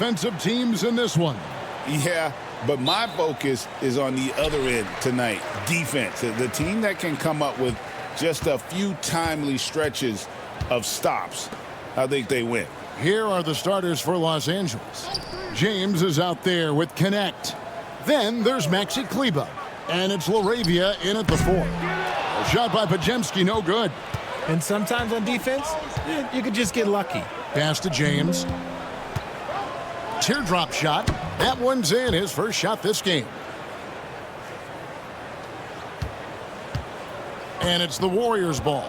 offensive teams in this one. Yeah, but my focus is on the other end tonight, defense. The team that can come up with just a few timely stretches of stops, I think they win. Here are the starters for Los Angeles. James is out there with Connect. Then there's Maxi Kleba. And it's Laravia in at the 4. A shot by Pajemski, no good. And sometimes on defense, you could just get lucky. Pass to James. Teardrop shot. That one's in, his first shot this game. And it's the Warriors' ball.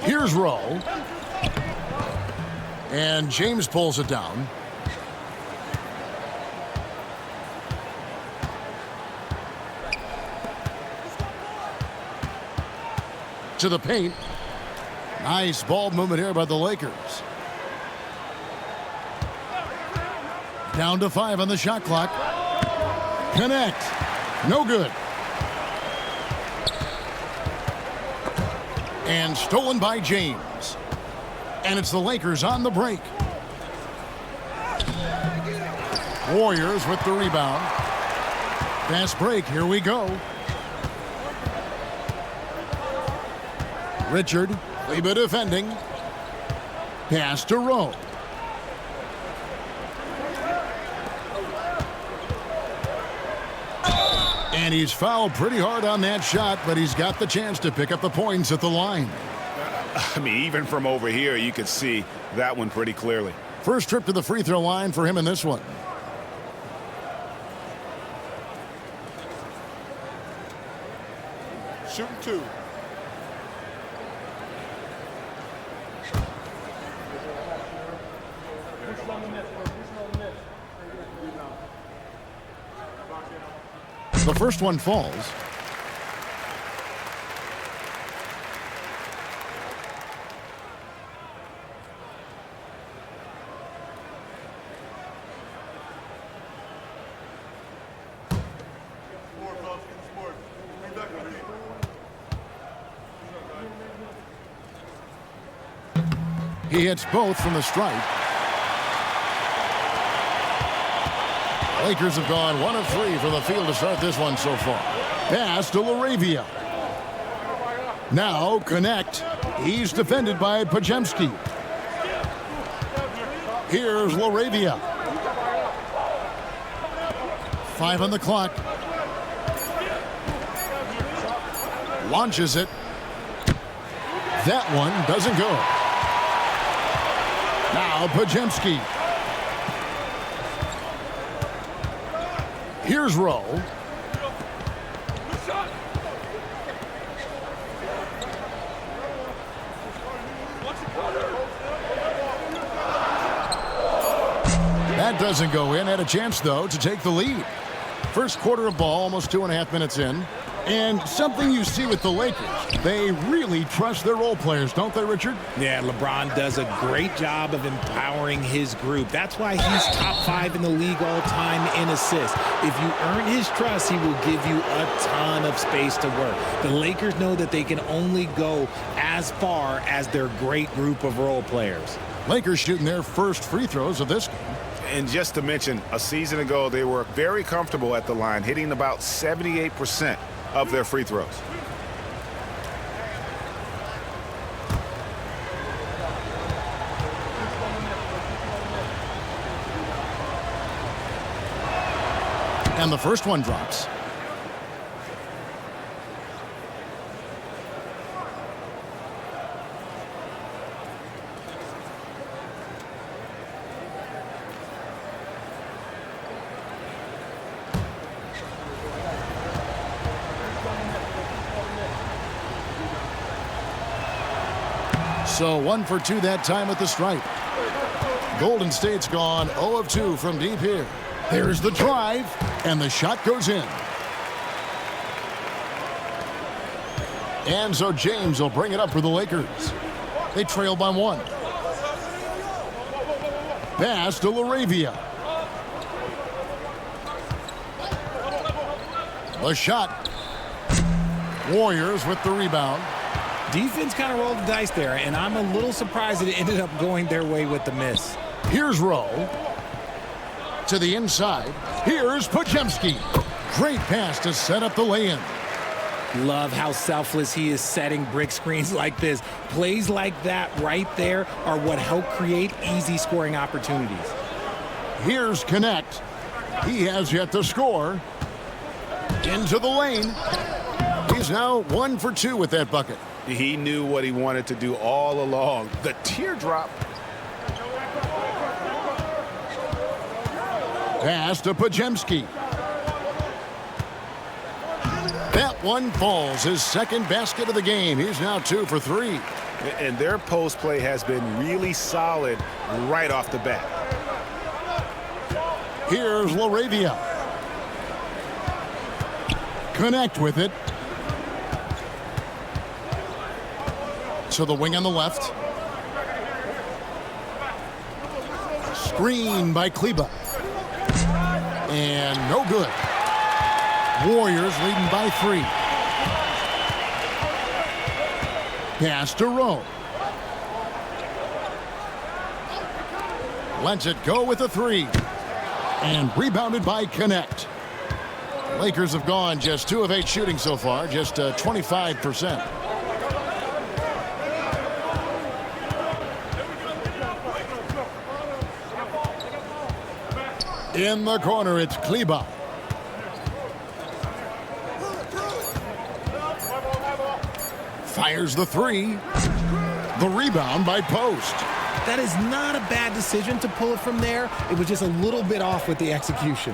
Here's Rowe. And James pulls it down. To the paint. Nice ball movement here by the Lakers. Down to 5 on the shot clock. Connect. No good. And stolen by James. And it's the Lakers on the break. Warriors with the rebound. Fast break. Here we go. Richard, Kleba defending. Pass to Rowe. And he's fouled pretty hard on that shot, but he's got the chance to pick up the points at the line. I mean, even from over here, you could see that one pretty clearly. First trip to the free throw line for him in this one. Shooting 2. The first one falls. He hits both from the stripe. Lakers have gone 1 of 3 from the field to start this one so far. Pass to Laravia. Now Connect. He's defended by Pajemski. Here's Laravia. 5 on the clock. Launches it. That one doesn't go. Now Pajemski. Here's Rowe. That doesn't go in. Had a chance, though, to take the lead. First quarter of ball, almost 2.5 minutes in. And something you see with the Lakers, they really trust their role players, don't they, Richard? Yeah, LeBron does a great job of empowering his group. That's why he's top 5 in the league all time in assists. If you earn his trust, he will give you a ton of space to work. The Lakers know that they can only go as far as their great group of role players. Lakers shooting their first free throws of this game. And just to mention, a season ago, they were very comfortable at the line, hitting about 78% of their free throws. And the first one drops. So 1 for 2 that time at the stripe. Golden State's gone 0 of 2 from deep here. There's the drive, and the shot goes in. And so James will bring it up for the Lakers. They trail by 1. Pass to Laravia. The shot. Warriors with the rebound. Defense kind of rolled the dice there, and I'm a little surprised that it ended up going their way with the miss. Here's Rowe. To the inside. Here's Podziemski. Great pass to set up the lay-in. Love how selfless he is setting brick screens like this. Plays like that right there are what help create easy scoring opportunities. Here's Connect. He has yet to score. Into the lane. He's now 1 for 2 with that bucket. He knew what he wanted to do all along. The teardrop. Pass to Podziemski. That one falls. His second basket of the game. He's now 2 for 3. And their post play has been really solid right off the bat. Here's Laravia. Connect with it. To the wing on the left. Screen by Kleba. And no good. Warriors leading by 3. Pass to Rowe. Lets it go with a 3. And rebounded by Connect. Lakers have gone just 2 of 8 shooting so far, just 25%. In the corner, it's Kleba. Fires the 3. The rebound by Post. That is not a bad decision to pull it from there. It was just a little bit off with the execution.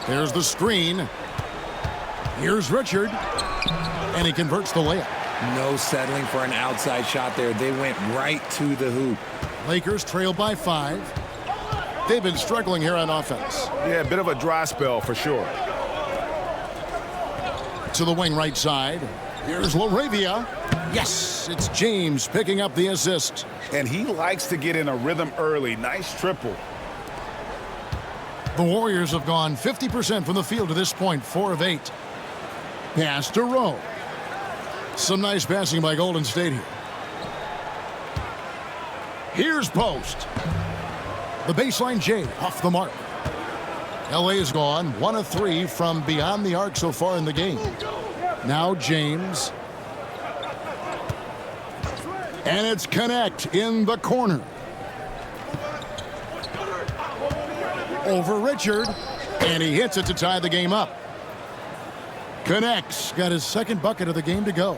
There's the screen. Here's Richard. And he converts the layup. No settling for an outside shot there. They went right to the hoop. Lakers trail by 5. They've been struggling here on offense. Yeah, a bit of a dry spell for sure. To the wing right side. Here's Laravia. Yes, it's James picking up the assist. And he likes to get in a rhythm early. Nice triple. The Warriors have gone 50% from the field to this point, 4 of 8. Pass to Rowe. Some nice passing by Golden State here. Here's Post. The baseline J off the mark. LA has gone 1 of 3 from beyond the arc so far in the game. Now James. And it's Connect in the corner. Over Richard. And he hits it to tie the game up. Connects. Got his second bucket of the game to go.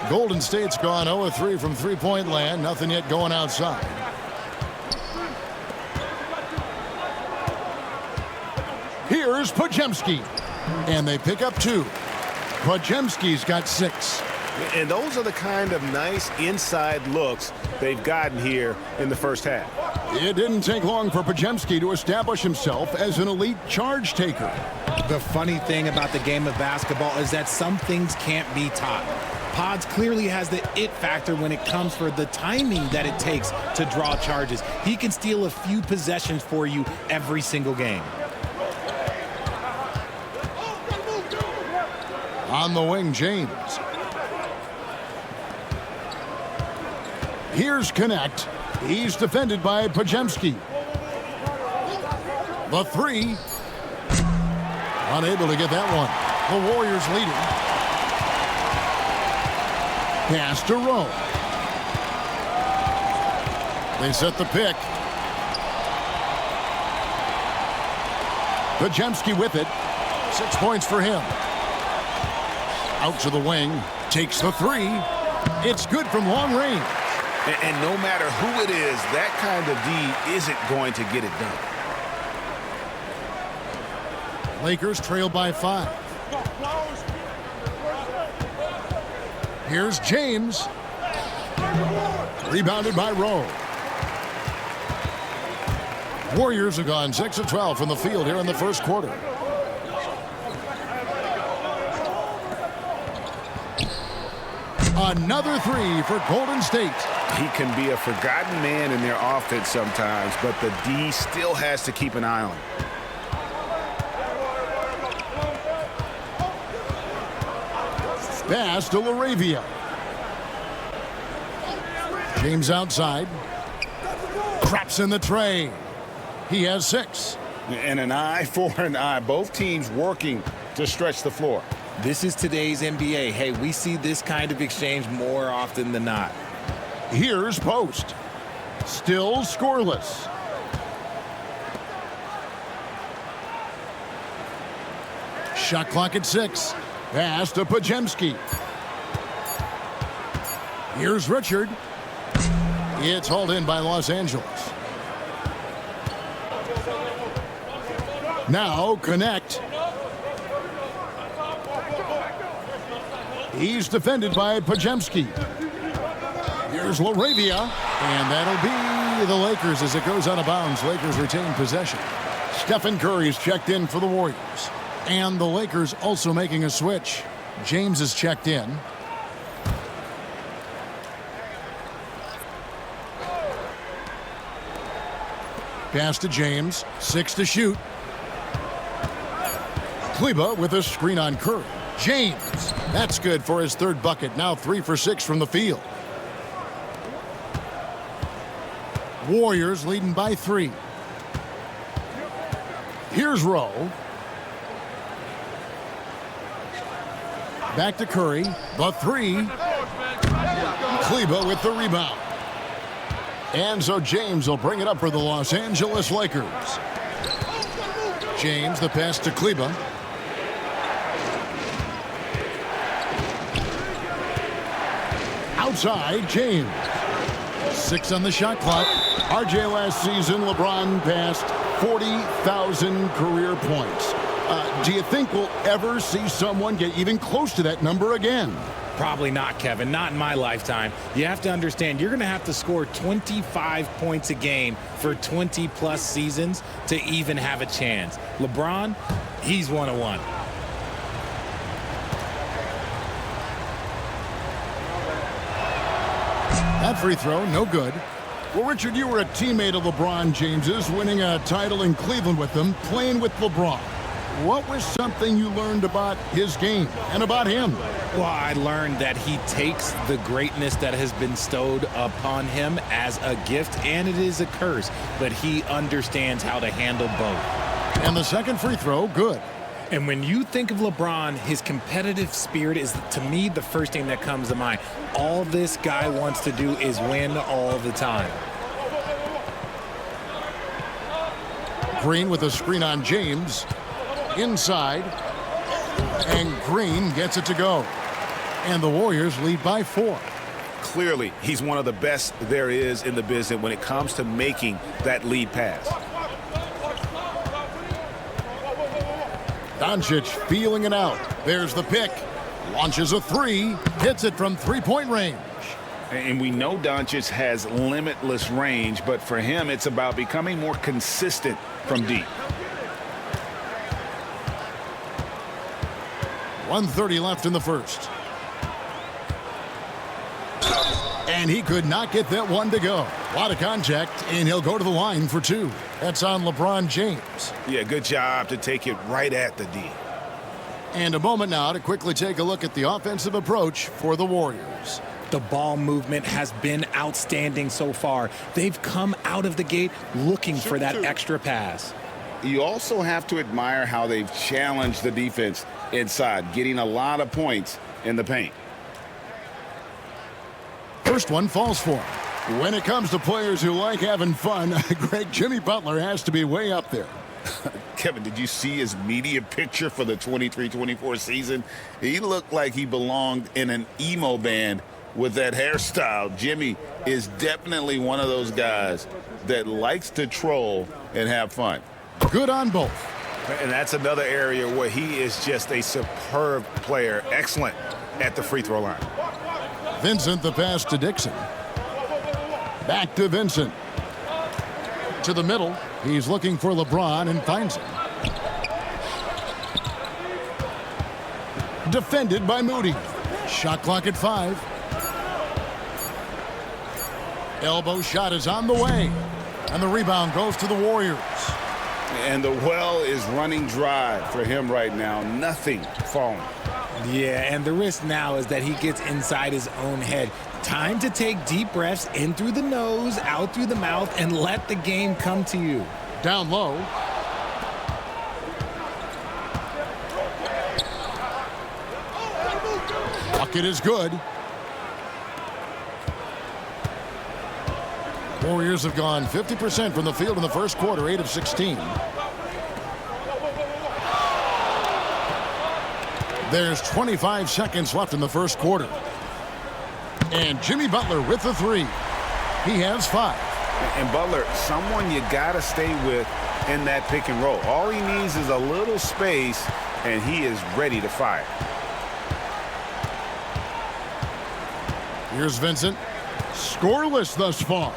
Golden State's gone 0 of 3 from three-point land. Nothing yet going outside. Here's Podziemski. And they pick up 2. Podziemski's got 6. And those are the kind of nice inside looks they've gotten here in the first half. It didn't take long for Podziemski to establish himself as an elite charge taker. The funny thing about the game of basketball is that some things can't be taught. Pods clearly has the it factor when it comes for the timing that it takes to draw charges. He can steal a few possessions for you every single game. On the wing, James. Here's Connect. He's defended by Podziemski. The 3. Unable to get that one. The Warriors leading. Pass to Rowe. They set the pick. Podziemski with it. 6 points for him. Out to the wing. Takes the 3. It's good from long range. And no matter who it is, that kind of D isn't going to get it done. Lakers trail by 5. Here's James. Rebounded by Rowe. Warriors have gone 6 of 12 from the field here in the first quarter. Another 3 for Golden State. He can be a forgotten man in their offense sometimes, but the D still has to keep an eye on him. Pass to Laravia. James outside. Traps in the tray. He has 6. And an eye for an eye. Both teams working to stretch the floor. This is today's NBA. Hey, we see this kind of exchange more often than not. Here's Post. Still scoreless. Shot clock at 6. Pass to Pajemski. Here's Richard. It's hauled in by Los Angeles. Now connect. He's defended by Pajemski. Here's Laravia. And that'll be the Lakers as it goes out of bounds. Lakers retain possession. Stephen Curry's checked in for the Warriors. And the Lakers also making a switch. James is checked in. Pass to James. 6 to shoot. Kleba with a screen on Curry. James. That's good for his 3rd bucket. Now 3 for 6 from the field. Warriors leading by 3. Here's Rowe. Back to Curry. The 3. Kleba with the rebound. And so James will bring it up for the Los Angeles Lakers. James, the pass to Kleba. Outside, James. 6 on the shot clock. RJ last season, LeBron passed 40,000 career points. Do you think we'll ever see someone get even close to that number again? Probably not, Kevin. Not in my lifetime. You have to understand, you're going to have to score 25 points a game for 20-plus seasons to even have a chance. LeBron, he's 101. That free throw, no good. Well, Richard, you were a teammate of LeBron James's, winning a title in Cleveland with him, playing with LeBron. What was something you learned about his game and about him? Well, I learned that he takes the greatness that has been bestowed upon him as a gift, and it is a curse, but he understands how to handle both. And the second free throw, good. And when you think of LeBron, his competitive spirit is, to me, the first thing that comes to mind. All this guy wants to do is win all the time. Green with a screen on James. Inside. And Green gets it to go. And the Warriors lead by 4. Clearly, he's one of the best there is in the business when it comes to making that lead pass. Doncic feeling it out. There's the pick. Launches a 3. Hits it from 3-point range. And we know Doncic has limitless range, but for him, it's about becoming more consistent from deep. 1:30 left in the first. And he could not get that one to go. A lot of contact, and he'll go to the line for 2. That's on LeBron James. Yeah, good job to take it right at the D. And a moment now to quickly take a look at the offensive approach for the Warriors. The ball movement has been outstanding so far. They've come out of the gate looking for that extra pass. You also have to admire how they've challenged the defense inside, getting a lot of points in the paint. First one falls for him. When it comes to players who like having fun, Greg, Jimmy Butler has to be way up there. Kevin, did you see his media picture for the 23-24 season? He looked like he belonged in an emo band with that hairstyle. Jimmy is definitely one of those guys that likes to troll and have fun. Good on both. And that's another area where he is just a superb player. Excellent at the free throw line. Vincent, the pass to Dixon. Back to Vincent. To the middle. He's looking for LeBron and finds him. Defended by Moody. Shot clock at 5. Elbow shot is on the way. And the rebound goes to the Warriors. And the well is running dry for him right now. Nothing falling. Yeah, and the risk now is that he gets inside his own head. Time to take deep breaths in through the nose, out through the mouth, and let the game come to you. Down low. Bucket is good. Warriors have gone 50% from the field in the first quarter, 8 of 16. There's 25 seconds left in the first quarter. And Jimmy Butler with the three. He has 5. And Butler, someone you got to stay with in that pick and roll. All he needs is a little space, and he is ready to fire. Here's Vincent. Scoreless thus far.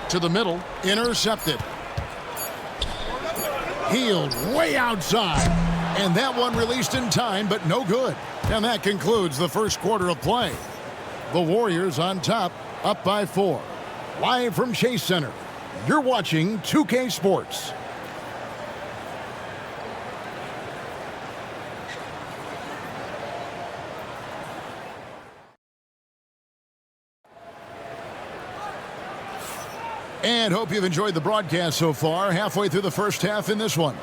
To the middle. Intercepted. Healed way outside. And that one released in time, but no good. And that concludes the first quarter of play. The Warriors on top, up by 4. Live from Chase Center, you're watching 2K Sports. And hope you've enjoyed the broadcast so far. Halfway through the first half in this one.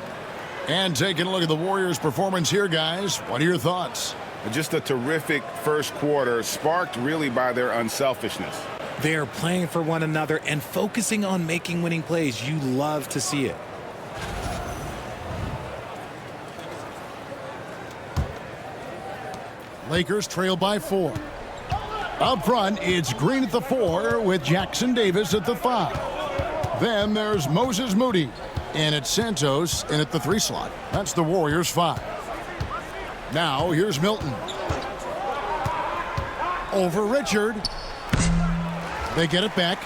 And taking a look at the Warriors' performance here, guys. What are your thoughts? Just a terrific first quarter, sparked really by their unselfishness. They're playing for one another and focusing on making winning plays. You love to see it. Lakers trail by 4. Up front, it's Green at the 4 with Jackson Davis at the 5. Then there's Moses Moody. And it's Santos in at the 3 slot. That's the Warriors' 5. Now here's Milton. Over Richard. They get it back.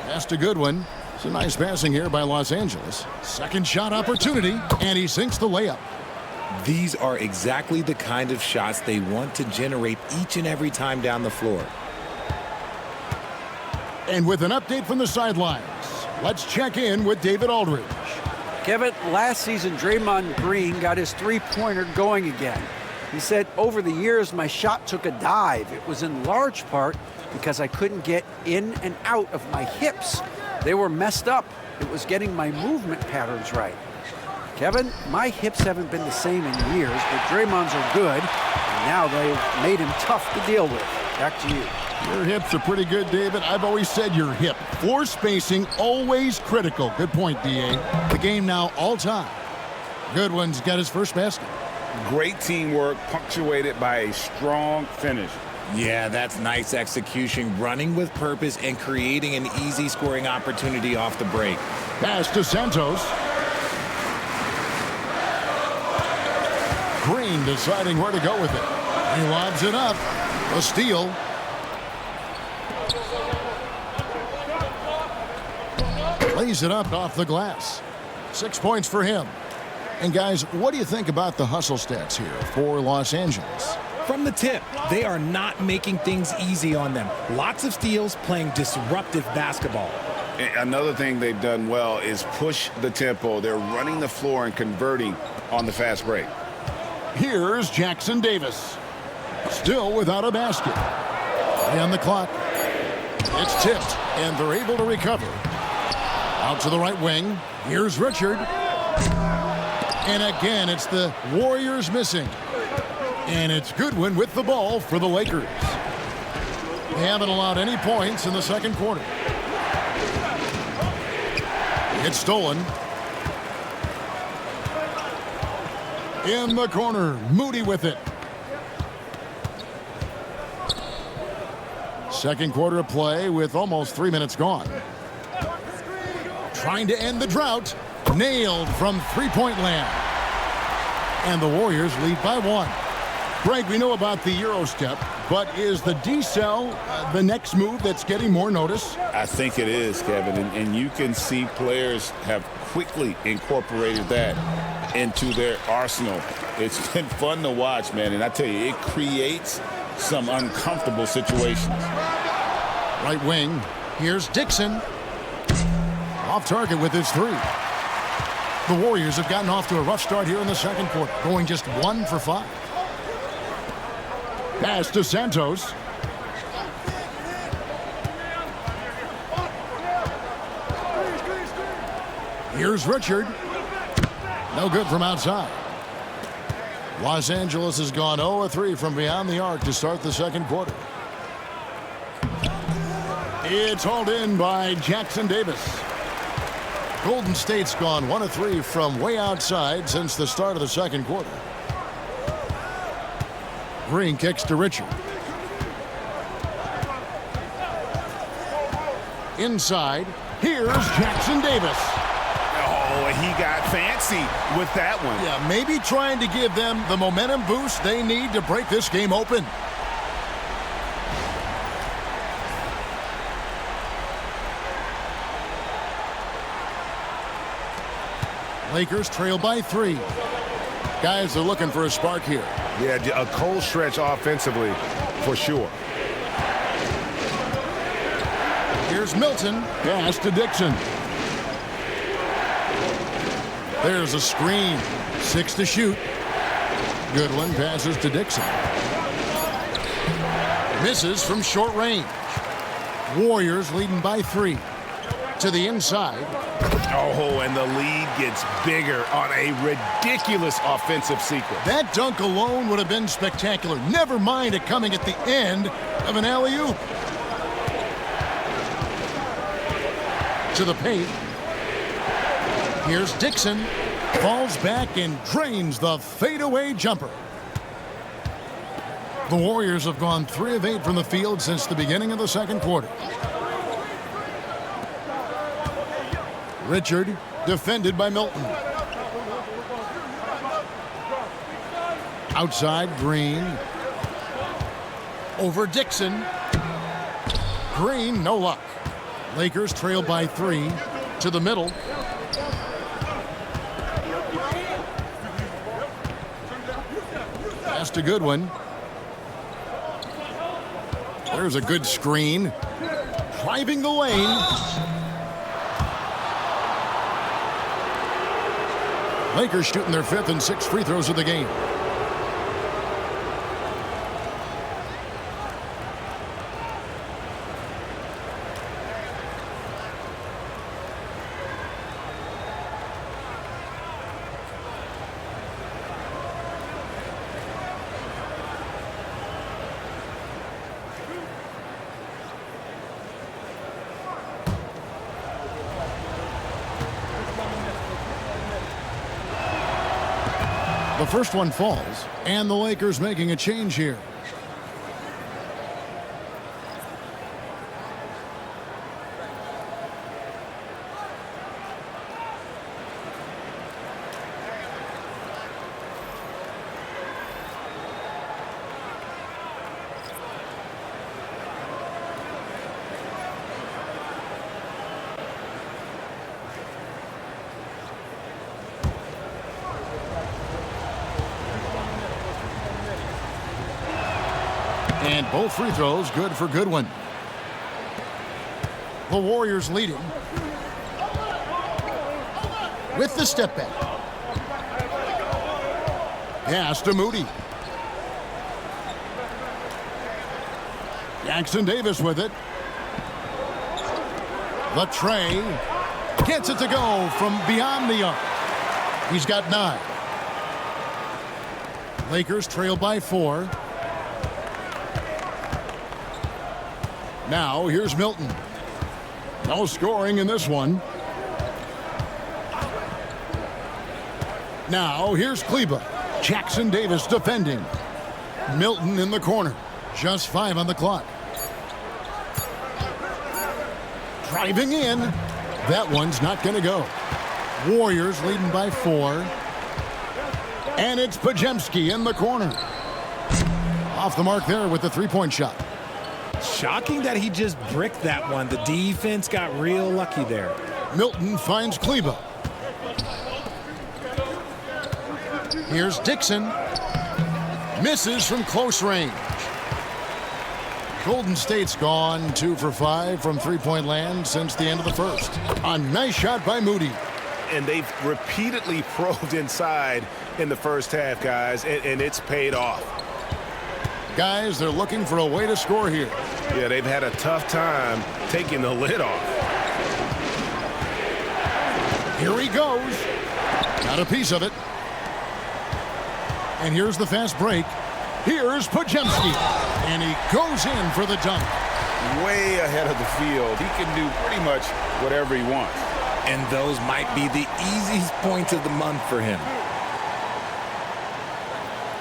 That's a good one. It's a nice passing here by Los Angeles. Second shot opportunity, and he sinks the layup. These are exactly the kind of shots they want to generate each and every time down the floor. And with an update from the sidelines, let's check in with David Aldridge. Kevin, last season, Draymond Green got his three-pointer going again. He said, over the years, my shot took a dive. It was in large part because I couldn't get in and out of my hips. They were messed up. It was getting my movement patterns right. Kevin, my hips haven't been the same in years, but Draymond's are good, and now they've made him tough to deal with. Back to you. Your hips are pretty good, David. I've always said your hip. Floor spacing, always critical. Good point, D.A. The game now all time. Goodwin's got his first basket. Great teamwork, punctuated by a strong finish. Yeah, that's nice execution, running with purpose and creating an easy scoring opportunity off the break. Pass to Santos. Green deciding where to go with it. He lobs it up. A steal. Lays it up off the glass. 6 points for him. And guys, what do you think about the hustle stats here for Los Angeles? From the tip, they are not making things easy on them. Lots of steals, playing disruptive basketball. Another thing they've done well is push the tempo. They're running the floor and converting on the fast break. Here's Jackson Davis. Still without a basket. On the clock. It's tipped, and they're able to recover. Out to the right wing. Here's Richard. And again, it's the Warriors missing. And it's Goodwin with the ball for the Lakers. They haven't allowed any points in the second quarter. It's stolen. In the corner, Moody with it. Second quarter of play with almost 3 minutes gone. Trying to end the drought. Nailed from three-point land. And the Warriors lead by 1. Greg, we know about the Euro step, but is the decel the next move that's getting more notice? I think it is, Kevin, and you can see players have quickly incorporated that into their arsenal. It's been fun to watch, man, and I tell you, it creates some uncomfortable situations. Right wing, here's Dixon. Off target with his 3. The Warriors have gotten off to a rough start here in the second quarter, going just 1 for 5. Pass to Santos. Here's Richard. No good from outside. Los Angeles has gone 0-3 from beyond the arc to start the second quarter. It's hauled in by Jackson Davis. Golden State's gone 1-3 from way outside since the start of the second quarter. Green kicks to Richard. Inside, here's Jackson Davis. Oh, he got fancy with that one. Yeah, maybe trying to give them the momentum boost they need to break this game open. Lakers trail by 3. Guys are looking for a spark here. Yeah, a cold stretch offensively, for sure. Here's Milton. Pass to Dixon. There's a screen. 6 to shoot. Goodwin passes to Dixon. Misses from short range. Warriors leading by 3. To the inside. Oh, and the lead gets bigger on a ridiculous offensive sequence. That dunk alone would have been spectacular. Never mind it coming at the end of an alley-oop. To the paint. Here's Dixon. Falls back and drains the fadeaway jumper. The Warriors have gone 3 of 8 from the field since the beginning of the second quarter. Richard, defended by Milton. Outside, Green. Over Dixon. Green, no luck. Lakers trail by 3. To the middle. Pass to Goodwin. There's a good screen. Driving the lane. Lakers shooting their 5th and 6th free throws of the game. The first one falls, and the Lakers making a change here. And both free throws good for Goodwin. The Warriors leading. With the step back. Pass to Moody. Jackson Davis with it. The tray. Gets it to go from beyond the arc. He's got 9. Lakers trail by 4. Now, here's Milton. No scoring in this one. Now, here's Kleba. Jackson Davis defending. Milton in the corner. Just 5 on the clock. Driving in. That one's not going to go. Warriors leading by 4. And it's Pajemski in the corner. Off the mark there with the three-point shot. Shocking that he just bricked that one. The defense got real lucky there. Milton finds Kleba. Here's Dixon. Misses from close range. Golden State's gone 2 for 5 from three-point land since the end of the first. A nice shot by Moody. And they've repeatedly probed inside in the first half, guys, and it's paid off. Guys, they're looking for a way to score here. Yeah, they've had a tough time taking the lid off. Here he goes. Got a piece of it. And here's the fast break. Here's Podziemski. And he goes in for the dunk. Way ahead of the field. He can do pretty much whatever he wants. And those might be the easiest points of the month for him.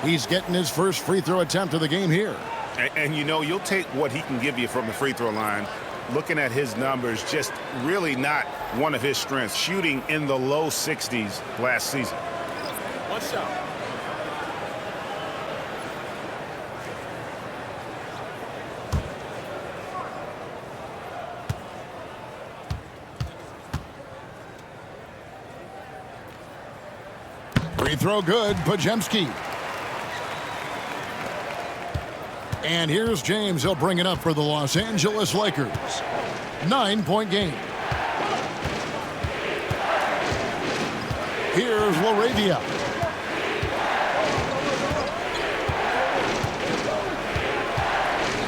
He's getting his first free throw attempt of the game here. And you know, you'll take what he can give you from the free throw line. Looking at his numbers, just really not one of his strengths. Shooting in the low 60s last season. One shot. Free throw good, Podziemski. And here's James. He'll bring it up for the Los Angeles Lakers. 9-point game. Here's Laravia.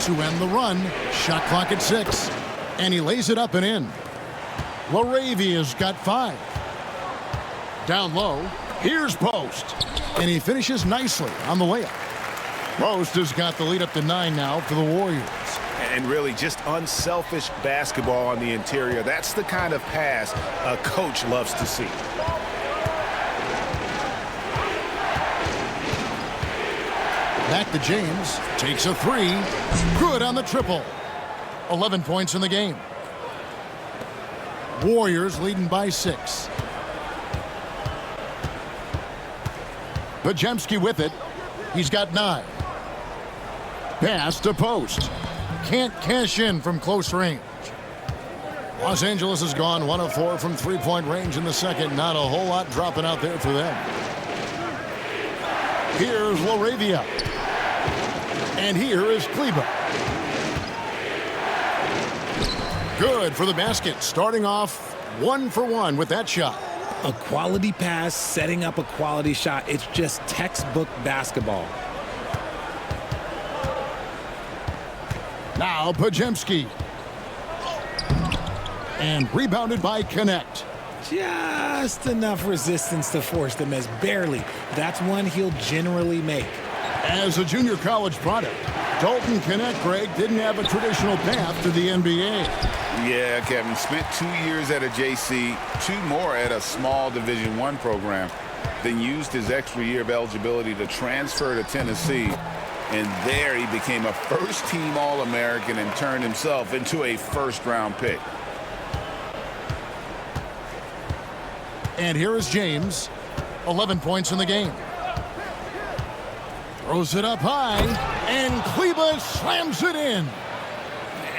To end the run, shot clock at 6. And he lays it up and in. Laravia's got 5. Down low. Here's Post. And he finishes nicely on the layup. Post has got the lead up to 9 now for the Warriors. And really just unselfish basketball on the interior. That's the kind of pass a coach loves to see. Back to James. Takes a 3. Good on the triple. 11 points in the game. Warriors leading by 6. Podziemski with it. He's got 9. Pass to Post. Can't cash in from close range. Los Angeles has gone 1 of 4 from three-point range in the second. Not a whole lot dropping out there for them. Here's Laravia. And here is Kleber. Good for the basket. Starting off 1 for 1 with that shot. A quality pass, setting up a quality shot. It's just textbook basketball. Now Podziemski. And rebounded by Connect. Just enough resistance to force the miss. Barely. That's one he'll generally make. As a junior college product, Dalton Connect, Greg, didn't have a traditional path to the NBA. Yeah, Kevin. Spent 2 years at a JC, 2 more at a small Division I program. Then used his extra year of eligibility to transfer to Tennessee. And there he became a first-team All-American and turned himself into a first-round pick. And here is James. 11 points in the game. Throws it up high. And Kleber slams it in.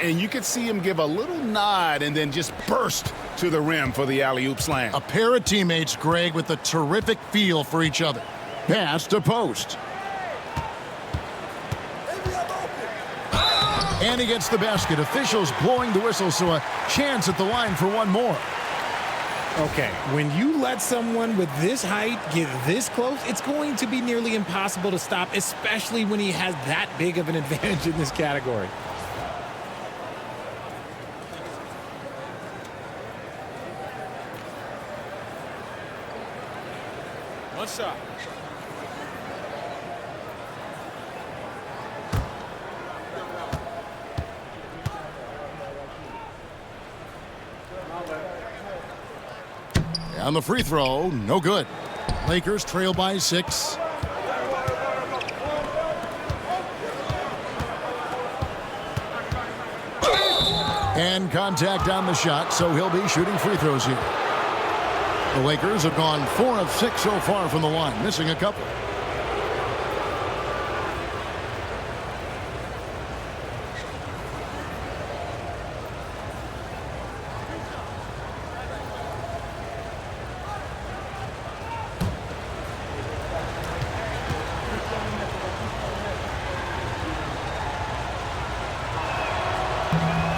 And you could see him give a little nod and then just burst to the rim for the alley-oop slam. A pair of teammates, Greg, with a terrific feel for each other. Pass to Post. And he gets the basket. Officials blowing the whistle, so a chance at the line for one more. Okay, when you let someone with this height get this close, it's going to be nearly impossible to stop, especially when he has that big of an advantage in this category. One shot. On the free throw, no good. Lakers trail by 6. And contact on the shot, so he'll be shooting free throws here. The Lakers have gone 4 of 6 so far from the line, missing a couple.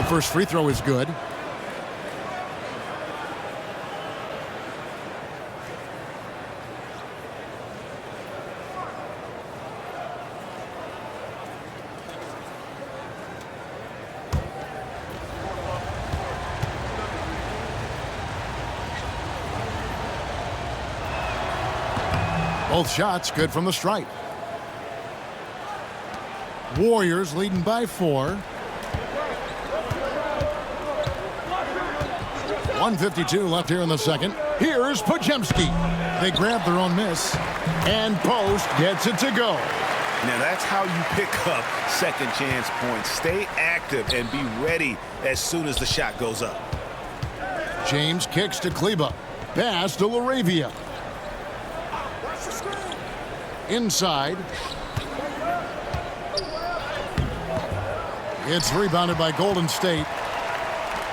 First free throw is good. Both shots good from the stripe. Warriors leading by 4. 1:52 left here in the second. Here's Podziemski. They grab their own miss. And Post gets it to go. Now that's how you pick up second chance points. Stay active and be ready as soon as the shot goes up. James kicks to Kleba. Pass to LaRavia. Inside. It's rebounded by Golden State.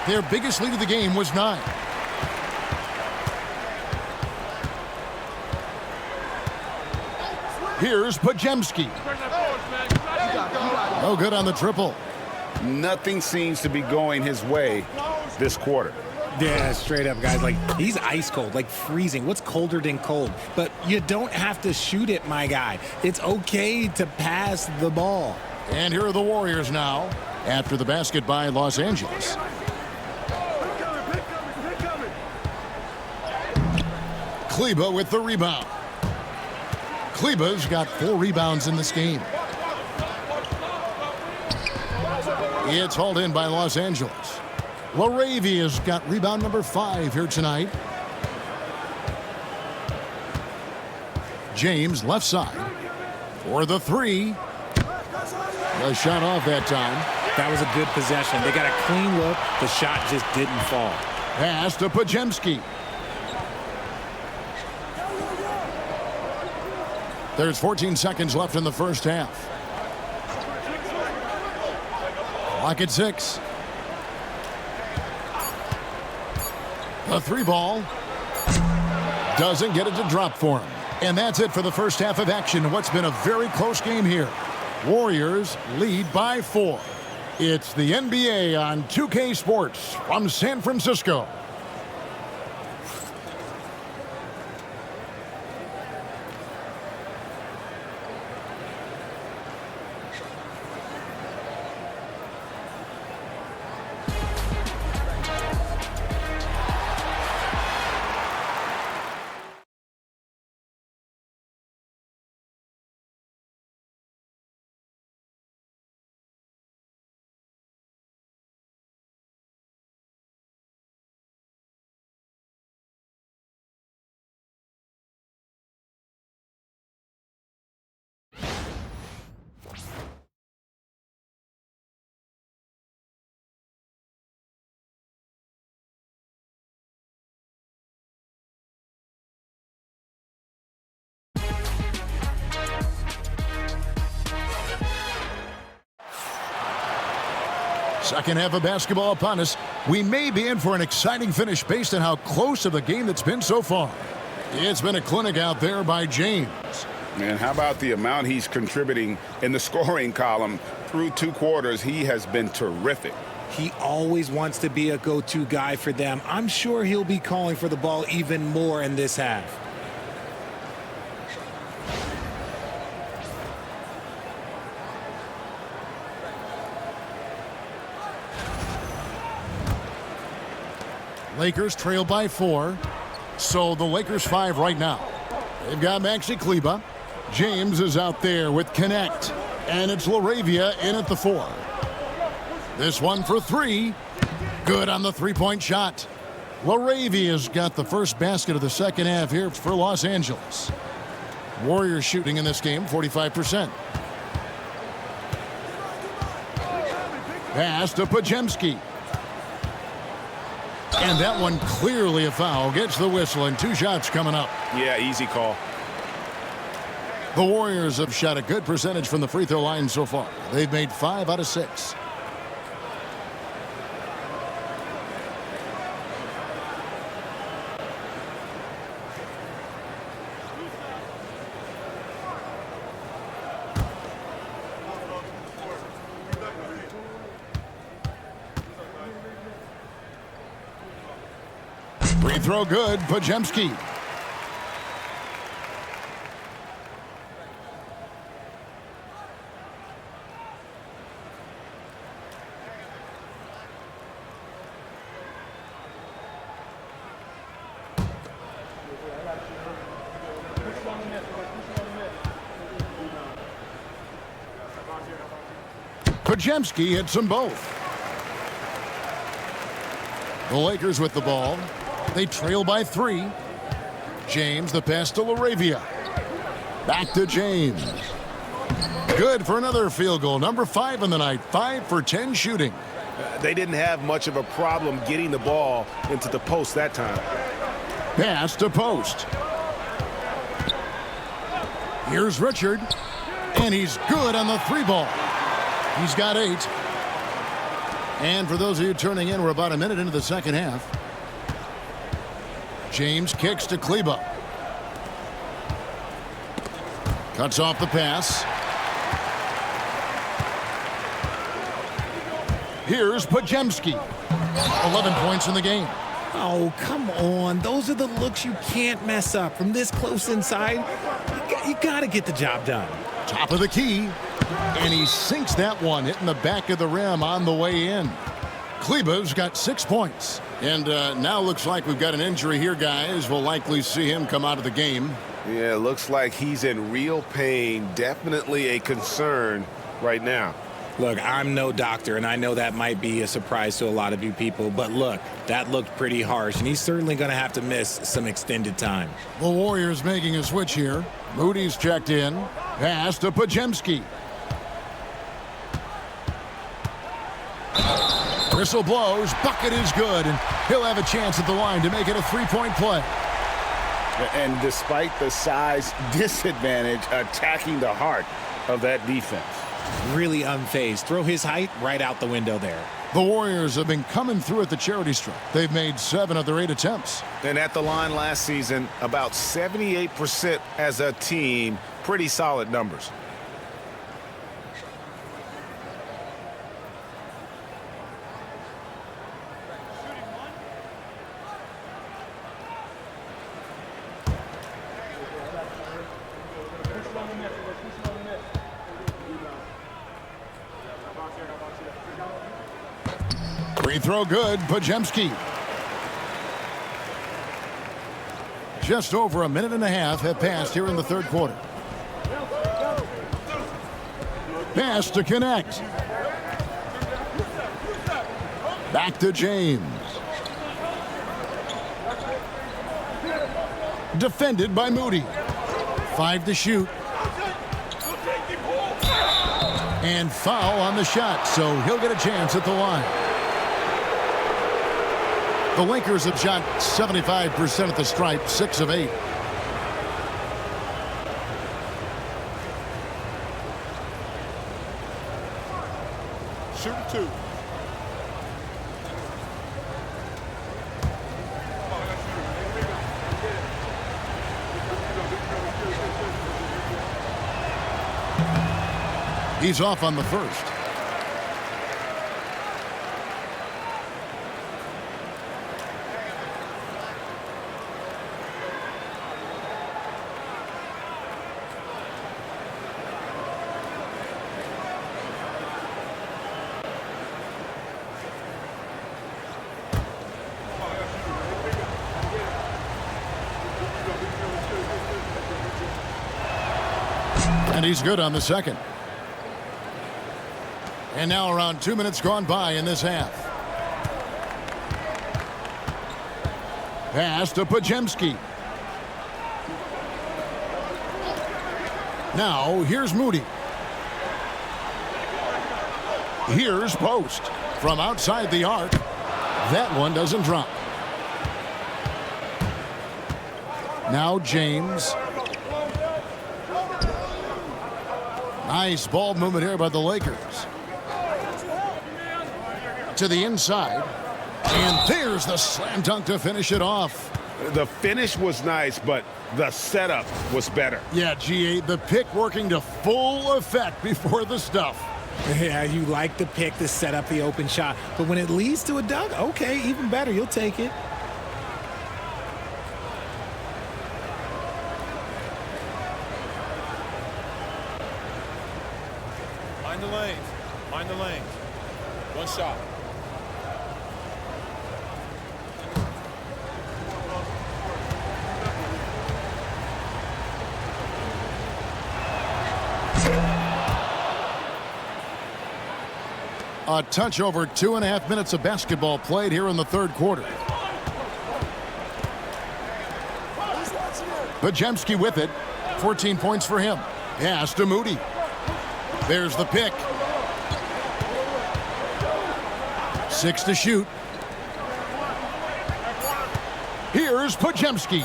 Their biggest lead of the game was 9. Here's Podziemski. No good on the triple. Nothing seems to be going his way this quarter. Yeah, straight up, guys. Like, he's ice cold, like freezing. What's colder than cold? But you don't have to shoot it, my guy. It's okay to pass the ball. And here are the Warriors now after the basket by Los Angeles. Kleba with the rebound. Kleba's got 4 rebounds in this game. It's hauled in by Los Angeles. LaRavia's got rebound number 5 here tonight. James left side for the 3. The shot off that time. That was a good possession. They got a clean look. The shot just didn't fall. Pass to Podziemski. There's 14 seconds left in the first half. Clock at 6. The 3 ball doesn't get it to drop for him. And that's it for the first half of action. What's been a very close game here. Warriors lead by 4. It's the NBA on 2K Sports from San Francisco. Second half of basketball upon us. We may be in for an exciting finish based on how close of a game that's been so far. It's been a clinic out there by James. And how about the amount he's contributing in the scoring column? Through 2 quarters, he has been terrific. He always wants to be a go-to guy for them. I'm sure he'll be calling for the ball even more in this half. Lakers trail by 4. So the Lakers 5 right now. They've got Maxi Kleba. James is out there with Connect. And it's LaRavia in at the 4. This one for 3. Good on the 3-point shot. LaRavia's got the first basket of the second half here for Los Angeles. Warriors shooting in this game 45%. Pass to Podziemski. And that one clearly a foul. Gets the whistle and 2 shots coming up. Yeah, easy call. The Warriors have shot a good percentage from the free throw line so far. They've made 5 out of 6. Free throw good, Pajemski. Pajemski hits them both. The Lakers with the ball. They trail by 3. James, the pass to Laravia. Back to James. Good for another field goal. Number 5 in the night. 5 for 10 shooting. They didn't have much of a problem getting the ball into the post that time. Pass to Post. Here's Richard. And he's good on the 3-ball. He's got 8. And for those of you turning in, we're about a minute into the second half. James kicks to Kleba. Cuts off the pass. Here's Pajemski. 11 points in the game. Oh, come on. Those are the looks you can't mess up. From this close inside, you got to get the job done. Top of the key. And he sinks that one, hitting the back of the rim on the way in. Kleba's got 6 points. And now looks like we've got an injury here, guys. We'll likely see him come out of the game. Yeah, looks like he's in real pain. Definitely a concern right now. Look, I'm no doctor, and I know that might be a surprise to a lot of you people, but look, that looked pretty harsh, and he's certainly going to have to miss some extended time. The Warriors making a switch here. Moody's checked in. Pass to Pajemski. Whistle blows. Bucket is good, and he'll have a chance at the line to make it a 3-point play. And despite the size disadvantage, attacking the heart of that defense. Really unfazed. Throw his height right out the window there. The Warriors have been coming through at the charity stripe. They've made 7 of their 8 attempts. And at the line last season, about 78% as a team. Pretty solid numbers. Free throw good, Pajemski. Just over a minute and a half have passed here in the third quarter. Pass to connect. Back to James. Defended by Moody. 5 to shoot. And foul on the shot, so he'll get a chance at the line. The Lakers have shot 75% at the stripe, 6 of 8. Shoot 2. He's off on the first. And he's good on the second. And now around 2 minutes gone by in this half. Pass to Pajemski. Now here's Moody. Here's Post. From outside the arc. That one doesn't drop. Now James. Nice ball movement here by the Lakers. To the inside. And there's the slam dunk to finish it off. The finish was nice, but the setup was better. Yeah, G8, the pick working to full effect before the stuff. Yeah, you like the pick to set up the open shot, but when it leads to a dunk, okay, even better. You'll take it. Mind the lanes. Mind the lanes. One shot. A touch over 2.5 minutes of basketball played here in the third quarter. Pajemski with it. 14 points for him. Pass to Moody. There's the pick. 6 to shoot. Here's Pajemski.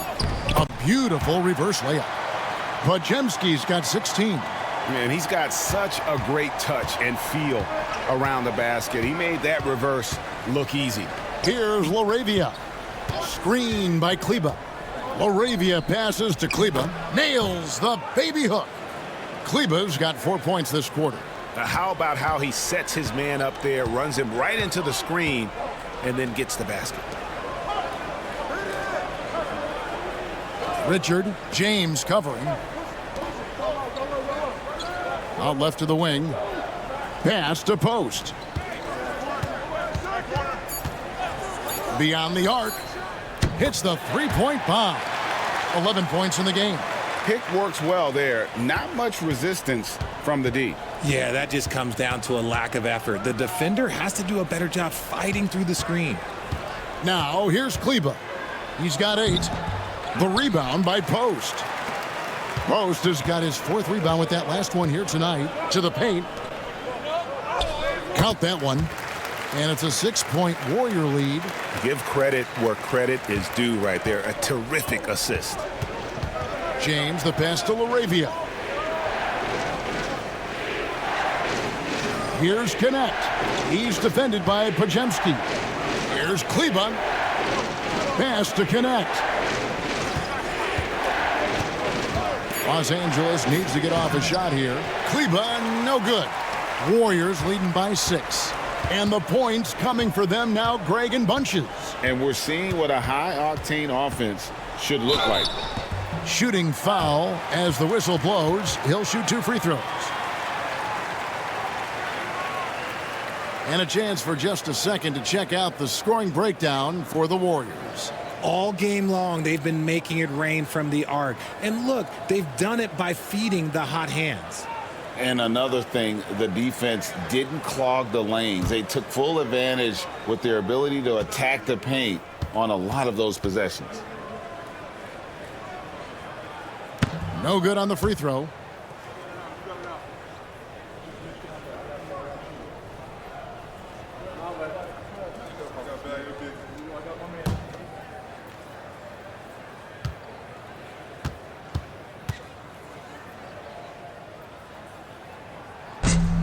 A beautiful reverse layup. Pajemski's got 16. Man, he's got such a great touch and feel around the basket. He made that reverse look easy. Here's Laravia. Screen by Kleba. Laravia passes to Kleba. Nails the baby hook. Kleba's got 4 points this quarter. How about how he sets his man up there, runs him right into the screen, and then gets the basket. Richard James covering. Out left to the wing. Pass to post. Beyond the arc. Hits the three-point bomb. 11 points in the game. Pick works well there. Not much resistance from the D. Yeah, that just comes down to a lack of effort. The defender has to do a better job fighting through the screen. Now, here's Kleba. He's got 8. The rebound by Post. Post has got his 4th rebound with that last one here tonight. To the paint. Count that one. And it's a 6-point Warrior lead. Give credit where credit is due right there. A terrific assist. James, the pass to Laravia. Here's Connect. He's defended by Pajemski. Here's Kleba. Pass to Connect. Los Angeles needs to get off a shot here. Kleba, no good. Warriors leading by 6. And the points coming for them now, Greg, in bunches. And we're seeing what a high-octane offense should look like. Shooting foul as the whistle blows. He'll shoot 2 free throws. And a chance for just a second to check out the scoring breakdown for the Warriors. All game long, they've been making it rain from the arc. And look, they've done it by feeding the hot hands. And another thing, the defense didn't clog the lanes. They took full advantage with their ability to attack the paint on a lot of those possessions. No good on the free throw.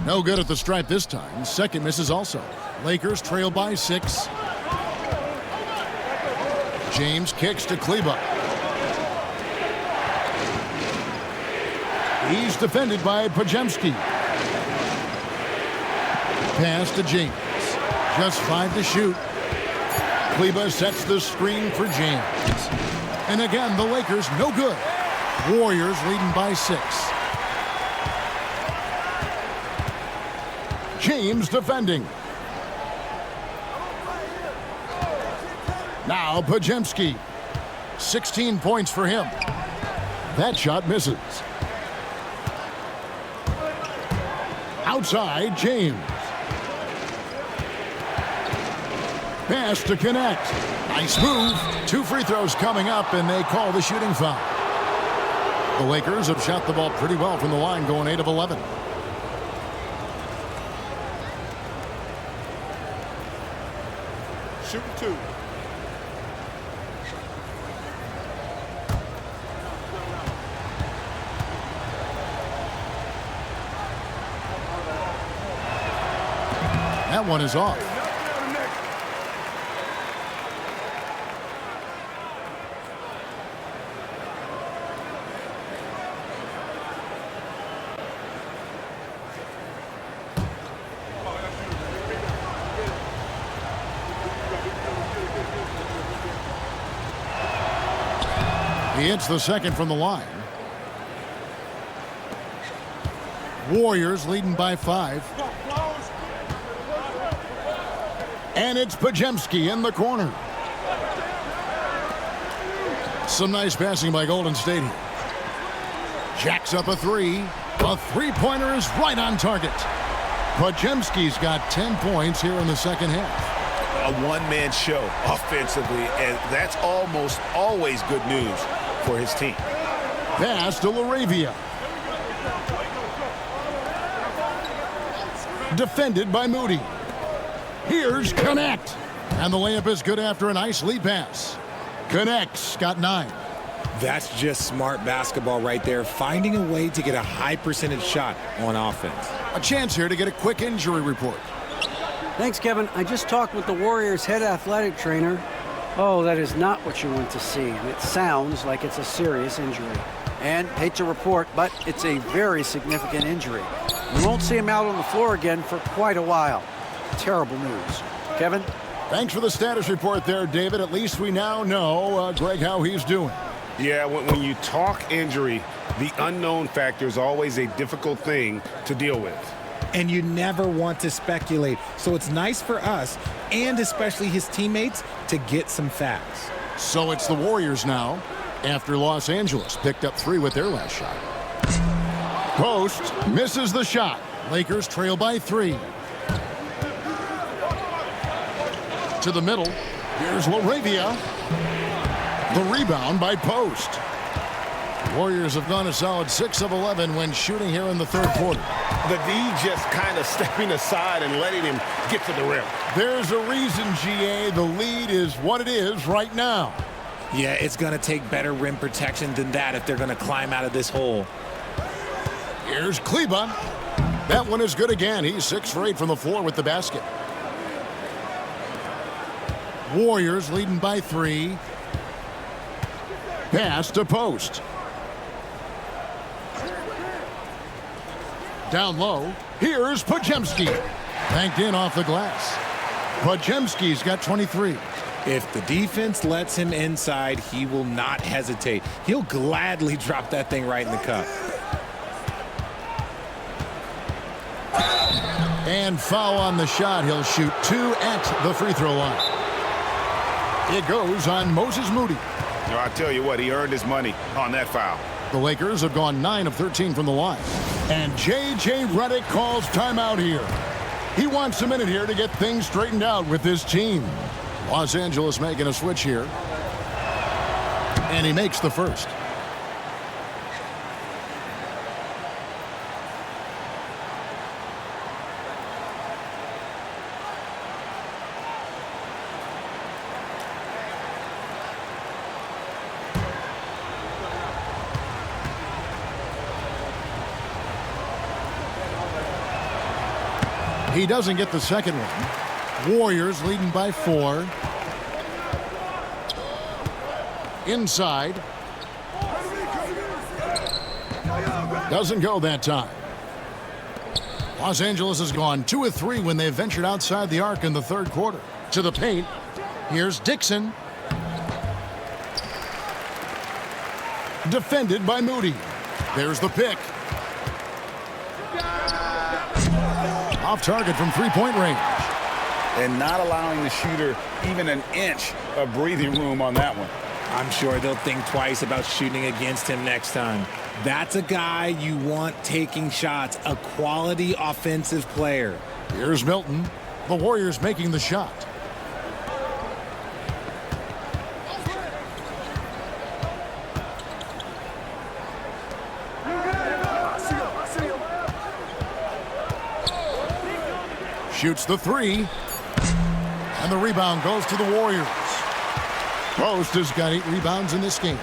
No good at the stripe this time. Second misses also. Lakers trail by 6. James kicks to Kleba. He's defended by Pajemski. Pass to James. Just 5 to shoot. Kleba sets the screen for James. And again, the Lakers no good. Warriors leading by 6. James defending. Now Pajemski. 16 points for him. That shot misses. Outside, James. Pass to Connect. Nice move. 2 free throws coming up, and they call the shooting foul. The Lakers have shot the ball pretty well from the line, going 8 of 11. Shoot 2. That one is off. He hits the second from the line. Warriors leading by 5. And it's Pajemski in the corner. Some nice passing by Golden State here. Jacks up a 3. A three-pointer is right on target. Pajemski's got 10 points here in the second half. A one-man show offensively, and that's almost always good news for his team. Pass to Laravia. Defended by Moody. Here's Connect. And the layup is good after a nice lead pass. Connect's got 9. That's just smart basketball right there, finding a way to get a high percentage shot on offense. A chance here to get a quick injury report. Thanks, Kevin. I just talked with the Warriors' head athletic trainer. Oh, that is not what you want to see. It sounds like it's a serious injury. And hate to report, but it's a very significant injury. We won't see him out on the floor again for quite a while. Terrible news. Kevin? Thanks for the status report there, David. At least we now know, Greg, how he's doing. Yeah, when you talk injury, the unknown factor is always a difficult thing to deal with. And you never want to speculate. So it's nice for us, and especially his teammates, to get some facts. So it's the Warriors now, after Los Angeles picked up 3 with their last shot. Post misses the shot. Lakers trail by 3. To the middle. Here's Laravia. The rebound by Post. Warriors have gone a solid 6 of 11 when shooting here in the third quarter. The D just kind of stepping aside and letting him get to the rim. There's a reason, GA. The lead is what it is right now. Yeah, it's going to take better rim protection than that if they're going to climb out of this hole. Here's Kleba. That one is good again. He's 6 for 8 from the floor with the basket. Warriors leading by 3. Pass to Post. Down low. Here's Pajemski. Banked in off the glass. Pajemski's got 23. If the defense lets him inside, he will not hesitate. He'll gladly drop that thing right in the cup. And foul on the shot. He'll shoot 2 at the free throw line. It goes on Moses Moody. No, I tell you what, he earned his money on that foul. The Lakers have gone 9 of 13 from the line. And J.J. Redick calls timeout here. He wants a minute here to get things straightened out with his team. Los Angeles making a switch here. And he makes the first. He doesn't get the second one. Warriors leading by 4. Inside. Doesn't go that time. Los Angeles has gone 2 of 3 when they ventured outside the arc in the third quarter. To the paint. Here's Dixon. Defended by Moody. There's the pick. Off target from three-point range. And not allowing the shooter even an inch of breathing room on that one. I'm sure they'll think twice about shooting against him next time. That's a guy you want taking shots, a quality offensive player. Here's Milton. The Warriors making the shot. Shoots the 3. And the rebound goes to the Warriors. Post has got 8 rebounds in this game.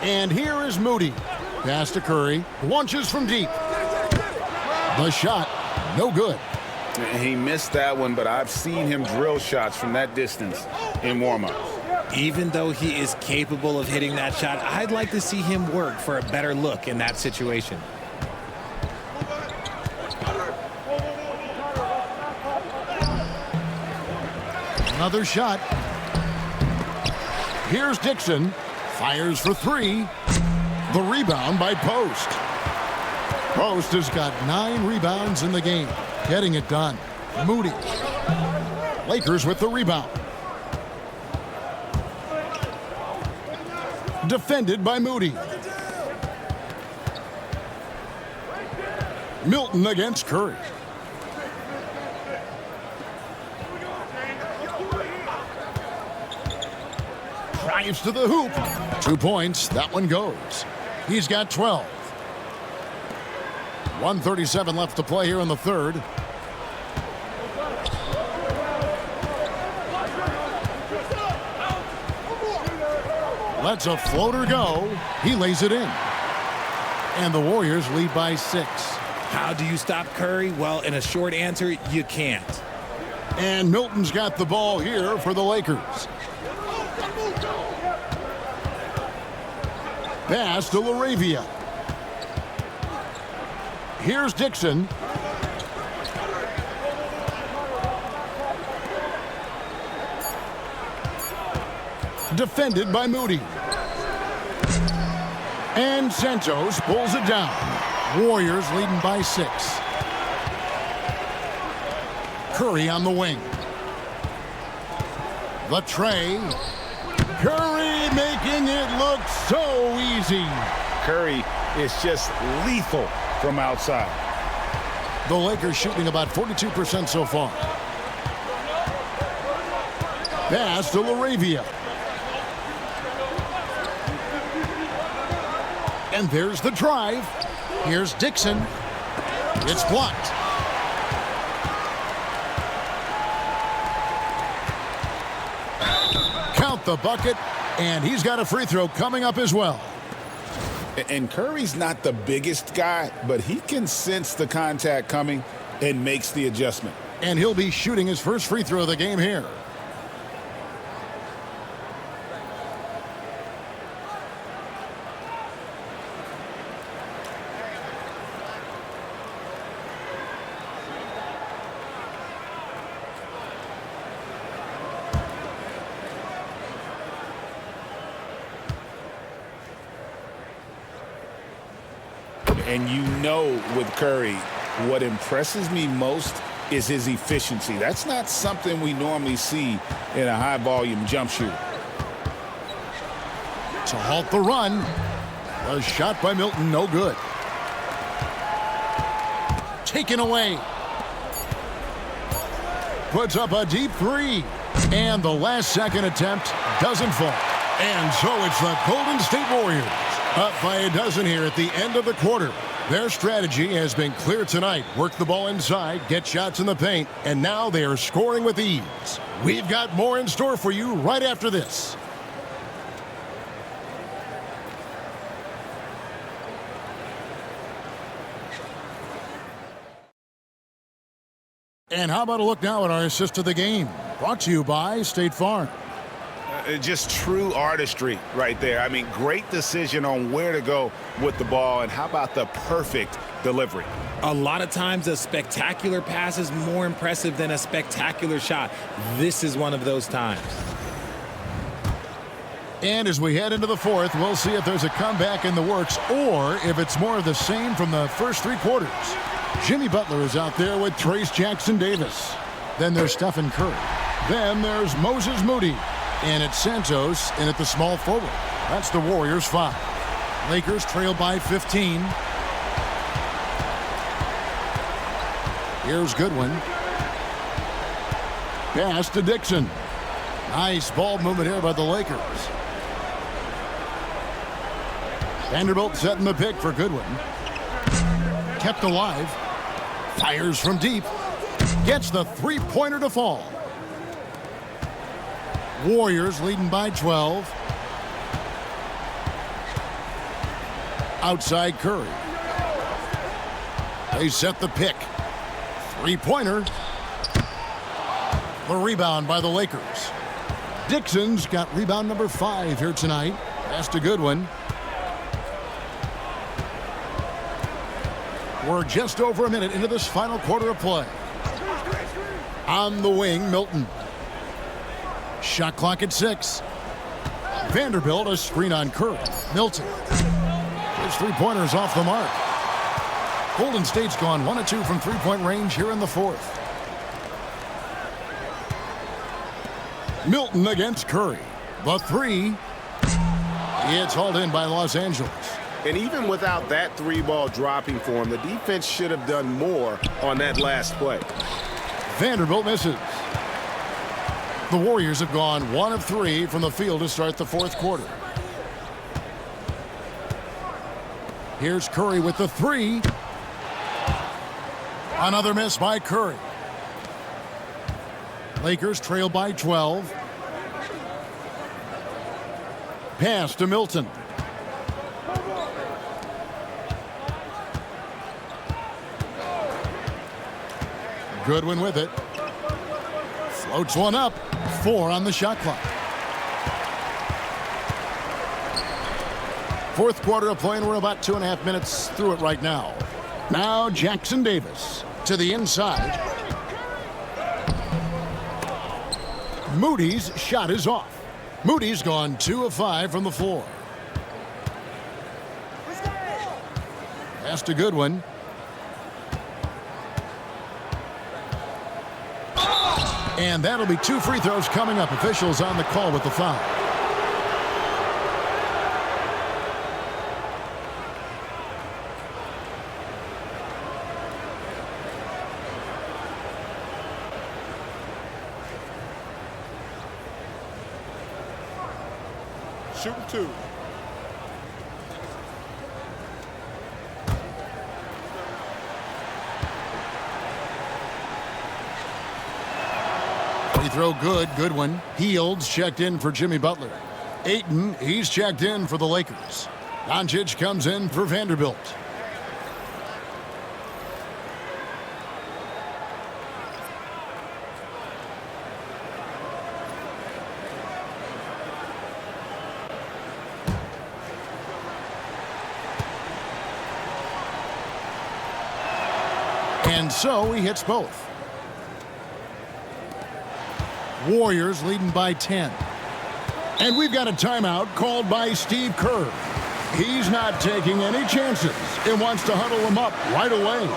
And here is Moody. Pass to Curry. Launches from deep. The shot, no good. He missed that one, but I've seen him drill shots from that distance in warm-ups. Even though he is capable of hitting that shot, I'd like to see him work for a better look in that situation. Another shot. Here's Dixon. Fires for 3. The rebound by Post. Post has got 9 rebounds in the game. Getting it done. Moody. Lakers with the rebound. Defended by Moody. Milton against Curry. Drives to the hoop. 2 points. That one goes. He's got 12. 1:37 left to play here in the third. Lets a floater go. He lays it in. And the Warriors lead by 6. How do you stop Curry? Well, in a short answer, you can't. And Milton's got the ball here for the Lakers. Pass to LaRavia. Here's Dixon. Defended by Moody. And Santos pulls it down. Warriors leading by 6. Curry on the wing. The tray. Curry making it look so easy. Curry is just lethal from outside. The Lakers shooting about 42% so far. Pass to LaRavia. And there's the drive. Here's Dixon. It's blocked. Count the bucket, and he's got a free throw coming up as well. And Curry's not the biggest guy, but he can sense the contact coming and makes the adjustment. And he'll be shooting his first free throw of the game here. And you know with Curry, what impresses me most is his efficiency. That's not something we normally see in a high-volume jump shooter. To halt the run. A shot by Milton, no good. Taken away. Puts up a deep 3. And the last second attempt doesn't fall. And so it's the Golden State Warriors up by a dozen here at the end of the quarter. Their strategy has been clear tonight. Work the ball inside, get shots in the paint, and now they are scoring with ease. We've got more in store for you right after this. And how about a look now at our assist of the game? Brought to you by State Farm. Just true artistry right there. I mean, great decision on where to go with the ball, and how about the perfect delivery? A lot of times a spectacular pass is more impressive than a spectacular shot. This is one of those times. And as we head into the fourth, we'll see if there's a comeback in the works or if it's more of the same from the first 3 quarters. Jimmy Butler is out there with Trace Jackson-Davis. Then there's Stephen Curry. Then there's Moses Moody. And it's Santos in at the small forward. That's the Warriors 5. Lakers trail by 15. Here's Goodwin. Pass to Dixon. Nice ball movement here by the Lakers. Vanderbilt setting the pick for Goodwin. Kept alive. Fires from deep. Gets the 3-pointer to fall. Warriors leading by 12. Outside Curry. They set the pick. 3-pointer. The rebound by the Lakers. Dixon's got rebound number 5 here tonight. Pass to Goodwin. We're just over a minute into this final quarter of play. On the wing, Milton. Shot clock at 6. Vanderbilt a screen on Curry. Milton. His three-pointer's off the mark. Golden State's gone 1 of 2 from three-point range here in the fourth. Milton against Curry. The three. It's hauled in by Los Angeles. And even without that three ball dropping for him, the defense should have done more on that last play. Vanderbilt misses. The Warriors have gone 1 of 3 from the field to start the fourth quarter. Here's Curry with the three. Another miss by Curry. Lakers trail by 12. Pass to Milton. Goodwin with it. Floats one up. 4 on the shot clock. Fourth quarter of play, and we're about 2.5 minutes through it right now. Now Jackson Davis to the inside. Moody's shot is off. Moody's gone 2 of 5 from the floor. Pass to Goodwin. And that'll be 2 free throws coming up. Officials on the call with the foul. Shooting 2. Free throw good. Goodwin. Heald's checked in for Jimmy Butler. Ayton, he's checked in for the Lakers. Doncic comes in for Vanderbilt. And so he hits both. Warriors leading by 10. And we've got a timeout called by Steve Kerr. He's not taking any chances and wants to huddle them up right away.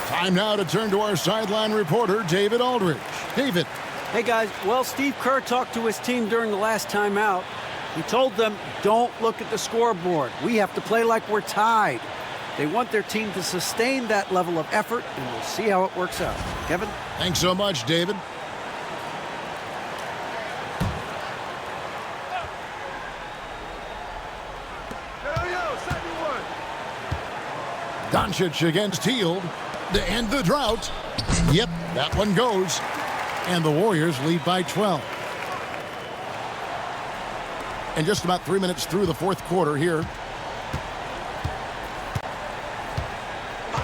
Time now to turn to our sideline reporter, David Aldridge. David. Hey, guys. Well, Steve Kerr talked to his team during the last timeout. He told them, don't look at the scoreboard. We have to play like we're tied. They want their team to sustain that level of effort, and we'll see how it works out. Kevin? Thanks so much, David. Doncic against Hield to end the drought. Yep, that one goes. And the Warriors lead by 12. And just about 3 minutes through the fourth quarter here.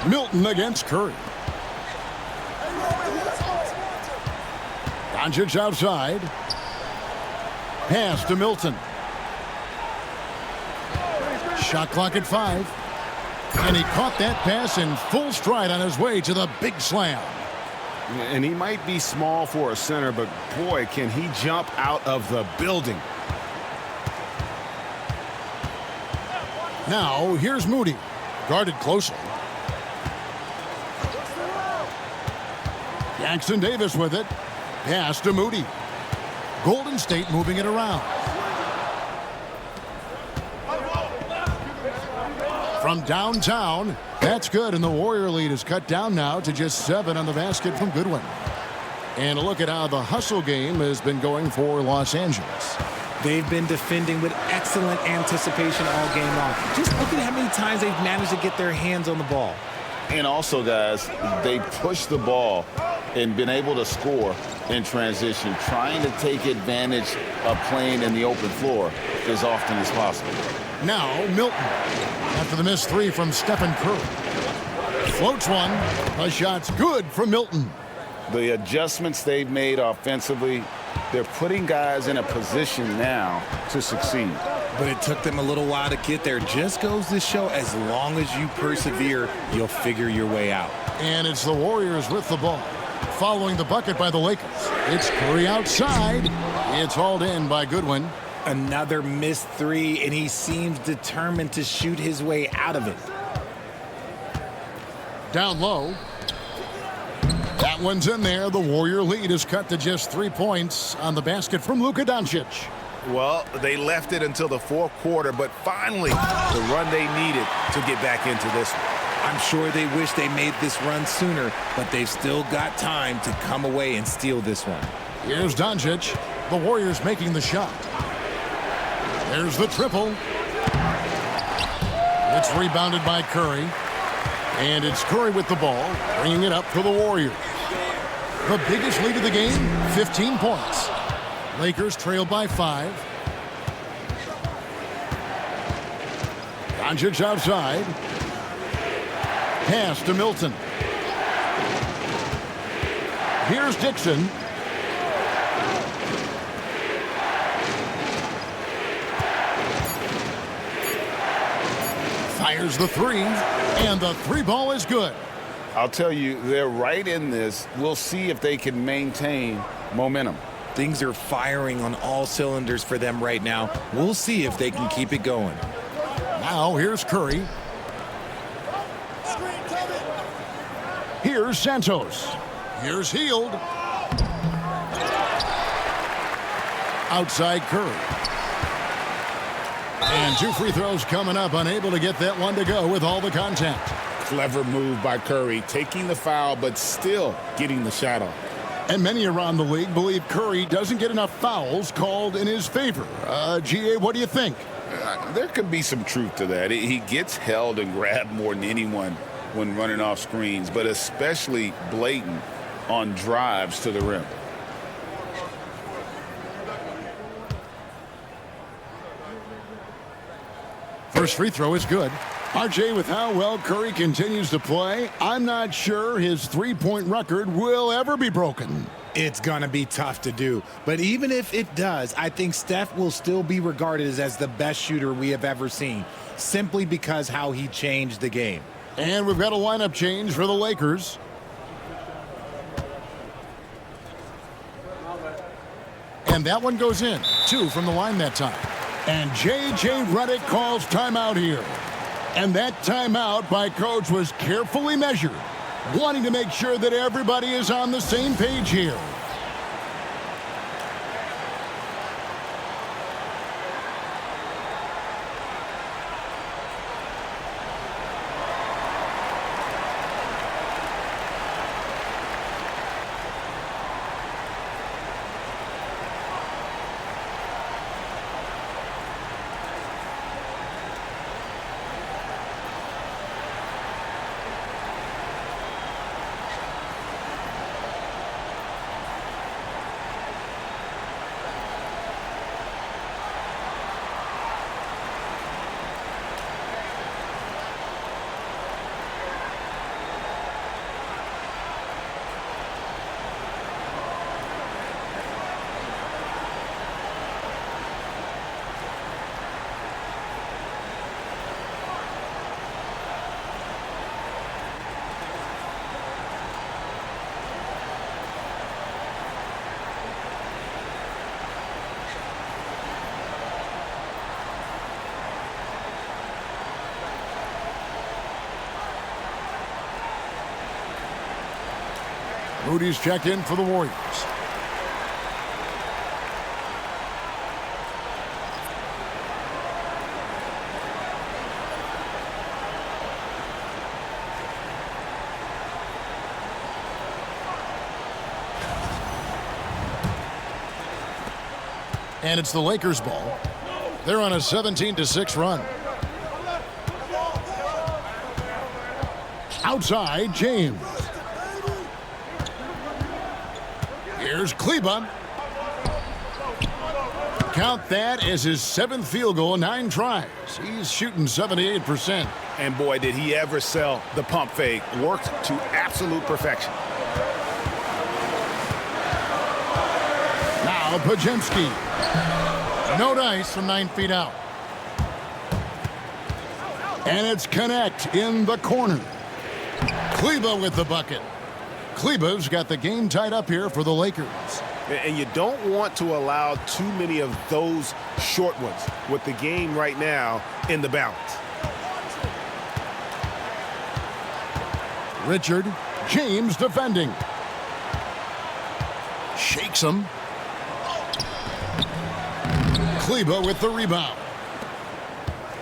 Milton against Curry. Doncic outside. Pass to Milton. Shot clock at 5. And he caught that pass in full stride on his way to the big slam. And he might be small for a center, but boy, can he jump out of the building. Now, here's Moody. Guarded closely. Jackson Davis with it. Pass to Moody. Golden State moving it around. From downtown, that's good, and the Warrior lead is cut down now to just 7 on the basket from Goodwin. And a look at how the hustle game has been going for Los Angeles. They've been defending with excellent anticipation all game long. Just look at how many times they've managed to get their hands on the ball. And also, guys, they push the ball and been able to score in transition, trying to take advantage of playing in the open floor as often as possible. Now, Milton, after the missed three from Stephen Curry. Floats one. The shot's good for Milton. The adjustments they've made offensively, they're putting guys in a position now to succeed. But it took them a little while to get there. Just goes to show, as long as you persevere, you'll figure your way out. And it's the Warriors with the ball. Following the bucket by the Lakers. It's Curry outside. It's hauled in by Goodwin. Another missed three, and he seems determined to shoot his way out of it. Down low. That one's in there. The Warrior lead is cut to just 3 points on the basket from Luka Doncic. Well, they left it until the fourth quarter, but finally the run they needed to get back into this one. I'm sure they wish they made this run sooner, but they've still got time to come away and steal this one. Here's Doncic. The Warriors making the shot. There's the triple. It's rebounded by Curry. And it's Curry with the ball, bringing it up for the Warriors. The biggest lead of the game, 15 points. Lakers trail by 5. Doncic outside. Pass to Milton. Here's Dixon. Fires the three, and the three ball is good. I'll tell you, they're right in this. We'll see if they can maintain momentum. Things are firing on all cylinders for them right now. We'll see if they can keep it going. Now here's Curry. Here's Santos. Here's Hield. Outside Curry. And 2 free throws coming up, unable to get that one to go with all the contact. Clever move by Curry, taking the foul, but still getting the shot off. And many around the league believe Curry doesn't get enough fouls called in his favor. GA, what do you think? There could be some truth to that. He gets held and grabbed more than anyone when running off screens, but especially blatant on drives to the rim. First free throw is good. RJ, with how well Curry continues to play, I'm not sure his three-point record will ever be broken. It's going to be tough to do. But even if it does, I think Steph will still be regarded as the best shooter we have ever seen, simply because how he changed the game. And we've got a lineup change for the Lakers. And that one goes in. 2 from the line that time. And J.J. Redick calls timeout here. And that timeout by coach was carefully measured, wanting to make sure that everybody is on the same page here. Rudy's checked in for the Warriors. And it's the Lakers' ball. They're on a 17-6 run. Outside, James. Here's Kleba. Count that as his 7th field goal, 9 tries. He's shooting 78%. And boy, did he ever sell the pump fake. Worked to absolute perfection. Now Pajemski. No dice from 9 feet out. And it's Connect in the corner. Kleba with the bucket. Kleba's got the game tied up here for the Lakers. And you don't want to allow too many of those short ones with the game right now in the balance. Richard, James defending. Shakes him. Kleba with the rebound.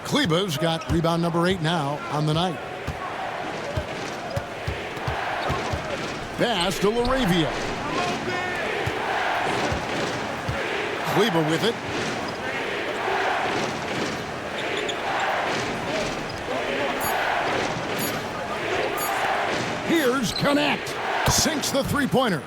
Kleba's got rebound number 8 now on the night. Pass to Laravia. Kleba with it. Here's Connect. Sinks the three-pointer.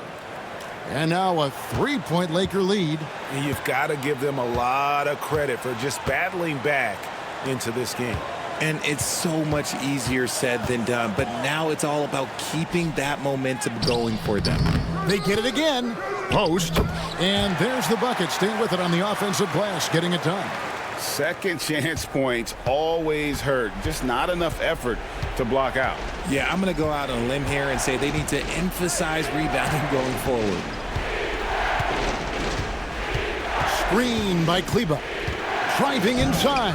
And now a 3-point Laker lead. And you've got to give them a lot of credit for just battling back into this game. And it's so much easier said than done, but now it's all about keeping that momentum going for them. They get it again. Post. And there's the bucket. Staying with it on the offensive glass, getting it done. Second chance points always hurt. Just not enough effort to block out. Yeah, I'm going to go out on a limb here and say they need to emphasize rebounding going forward. Screen by Kleba. Driving inside.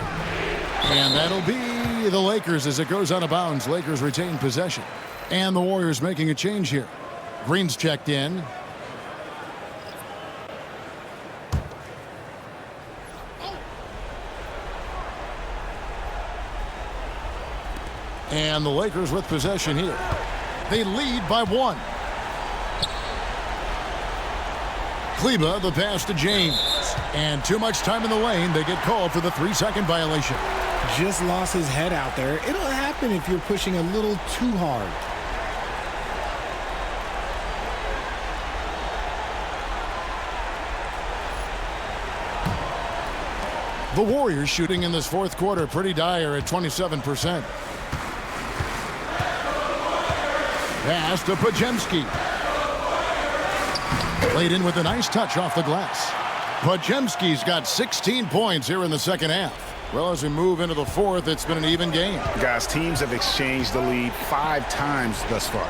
And that'll be the Lakers as it goes out of bounds. Lakers retain possession. And the Warriors making a change here. Green's checked in. And the Lakers with possession here. They lead by 1. Kleba, the pass to James. And too much time in the lane. They get called for the 3-second violation. Just lost his head out there. It'll happen if you're pushing a little too hard. The Warriors shooting in this fourth quarter pretty dire at 27%. Pass to Pajemski. Played in with a nice touch off the glass. Pajemski's got 16 points here in the second half. Well, as we move into the fourth, it's been an even game. Guys, teams have exchanged the lead 5 times thus far.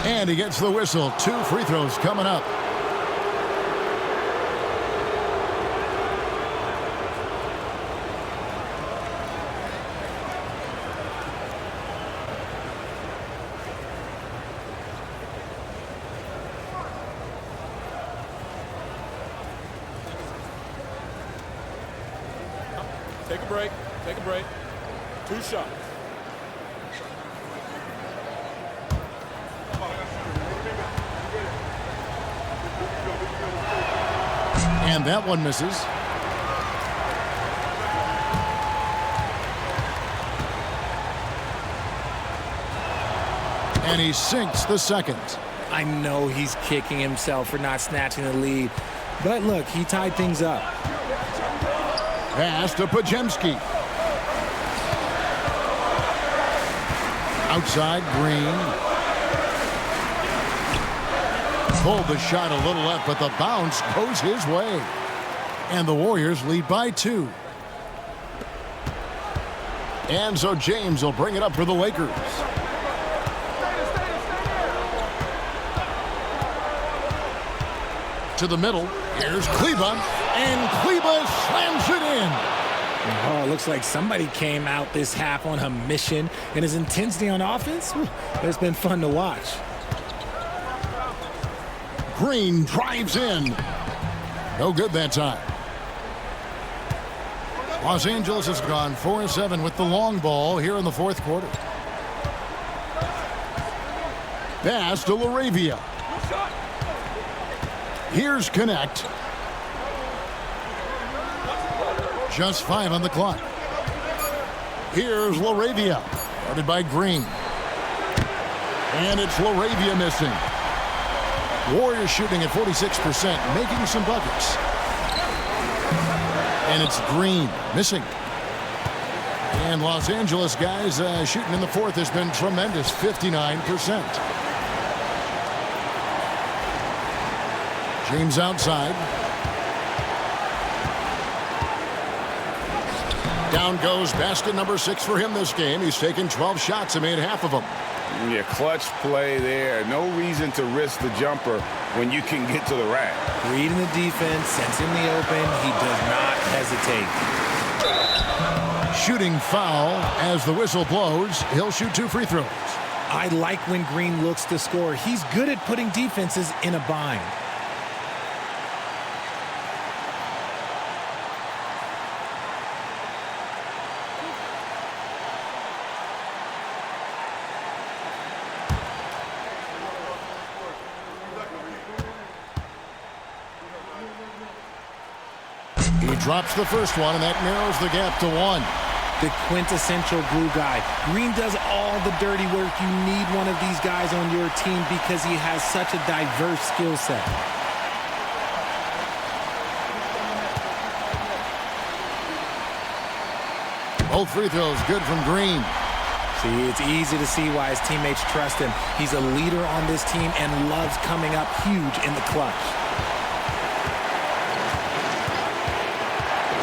And he gets the whistle. 2 free throws coming up. Take a break. Take a break. 2 shots. And that one misses. And he sinks the second. I know he's kicking himself for not snatching the lead, but look, he tied things up. Pass to Pajemski. Outside, Green. Pulled the shot a little left, but the bounce goes his way. And the Warriors lead by 2. And so James will bring it up for the Lakers. To the middle. Here's Kleba. And Kleba slams it in. Oh, it looks like somebody came out this half on a mission, and his intensity on offense, it's been fun to watch. Green drives in. No good that time. Los Angeles has gone 4-7 with the long ball here in the fourth quarter. Pass to Laravia. Here's Connect. Just 5 on the clock. Here's LaRavia. Guarded by Green. And it's LaRavia missing. Warriors shooting at 46%, making some buckets. And it's Green missing. And Los Angeles guys shooting in the fourth has been tremendous, 59%. James outside. Down goes basket number 6 for him this game. He's taken 12 shots and made half of them. Yeah, clutch play there. No reason to risk the jumper when you can get to the rack. Reading the defense, sensing the open, he does not hesitate. Shooting foul as the whistle blows. He'll shoot 2 free throws. I like when Green looks to score. He's good at putting defenses in a bind. He drops the first one, and that narrows the gap to 1. The quintessential glue guy. Green does all the dirty work. You need one of these guys on your team because he has such a diverse skill set. Both free throws good from Green. See, it's easy to see why his teammates trust him. He's a leader on this team and loves coming up huge in the clutch.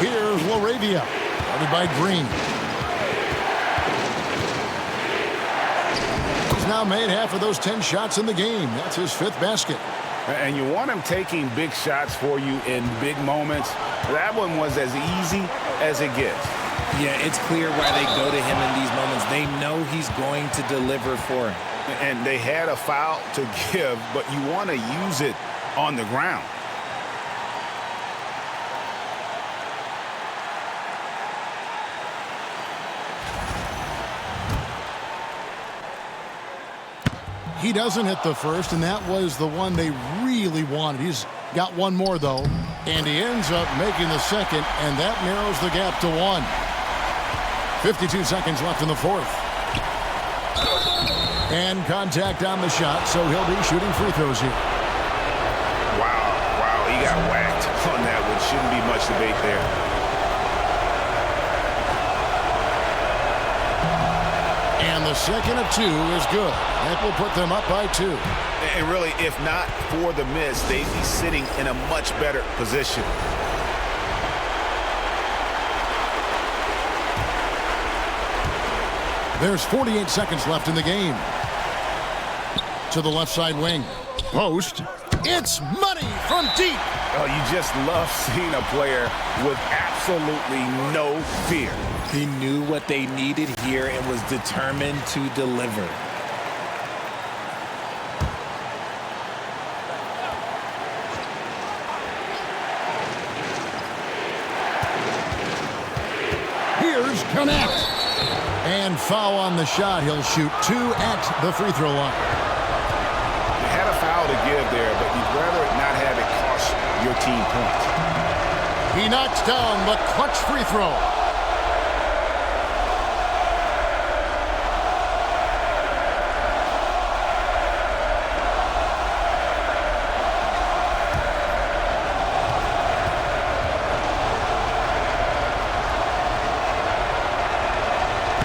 Here's LaRavia, guarded by Green. He's now made half of those 10 shots in the game. That's his 5th basket. And you want him taking big shots for you in big moments. That one was as easy as it gets. Yeah, it's clear why they go to him in these moments. They know he's going to deliver for him. And they had a foul to give, but you want to use it on the ground. He doesn't hit the first, and that was the one they really wanted. He's got one more, though, and he ends up making the second, and that narrows the gap to 1. 52 seconds left in the fourth. And contact on the shot, so he'll be shooting free throws here. Wow, he got whacked on that one. Shouldn't be much debate there. And the second of 2 is good. That will put them up by 2. And really, if not for the miss, they'd be sitting in a much better position. There's 48 seconds left in the game. To the left side wing. Post. It's money from deep. Oh, you just love seeing a player with absolutely no fear. He knew what they needed here and was determined to deliver. Here's Connect. And foul on the shot. He'll shoot 2 at the free throw line. You had a foul to give there, but you'd rather not have it cost your team points. He knocks down the clutch free throw.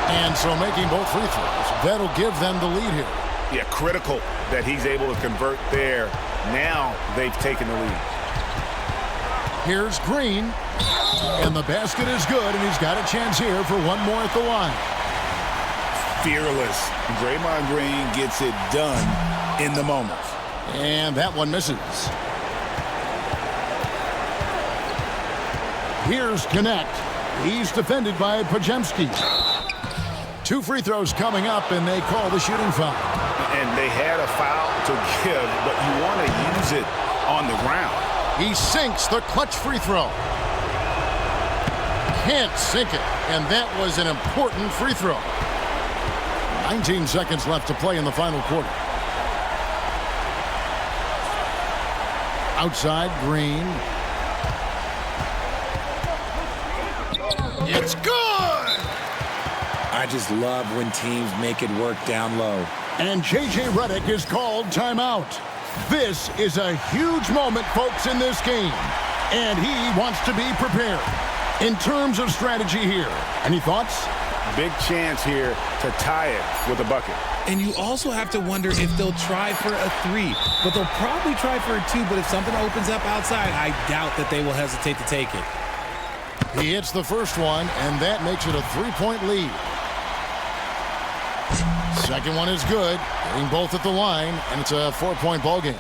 And so making both free throws, that'll give them the lead here. Yeah, critical that he's able to convert there. Now they've taken the lead. Here's Green. And the basket is good, and he's got a chance here for one more at the line. Fearless. Draymond Green gets it done in the moment. And that one misses. Here's Connect. He's defended by Pajemski. 2 free throws coming up, and they call the shooting foul. And they had a foul to give, but you want to use it on the ground. He sinks the clutch free throw. Can't sink it, and that was an important free throw. 19 seconds left to play in the final quarter. Outside, Green. It's good! I just love when teams make it work down low. And J.J. Redick is called timeout. This is a huge moment, folks, in this game. And he wants to be prepared. In terms of strategy here, any thoughts? Big chance here to tie it with a bucket. And you also have to wonder if they'll try for a 3. But they'll probably try for a 2. But if something opens up outside, I doubt that they will hesitate to take it. He hits the first one, and that makes it a 3-point lead. Second one is good. Hitting both at the line, and it's a 4-point ball game.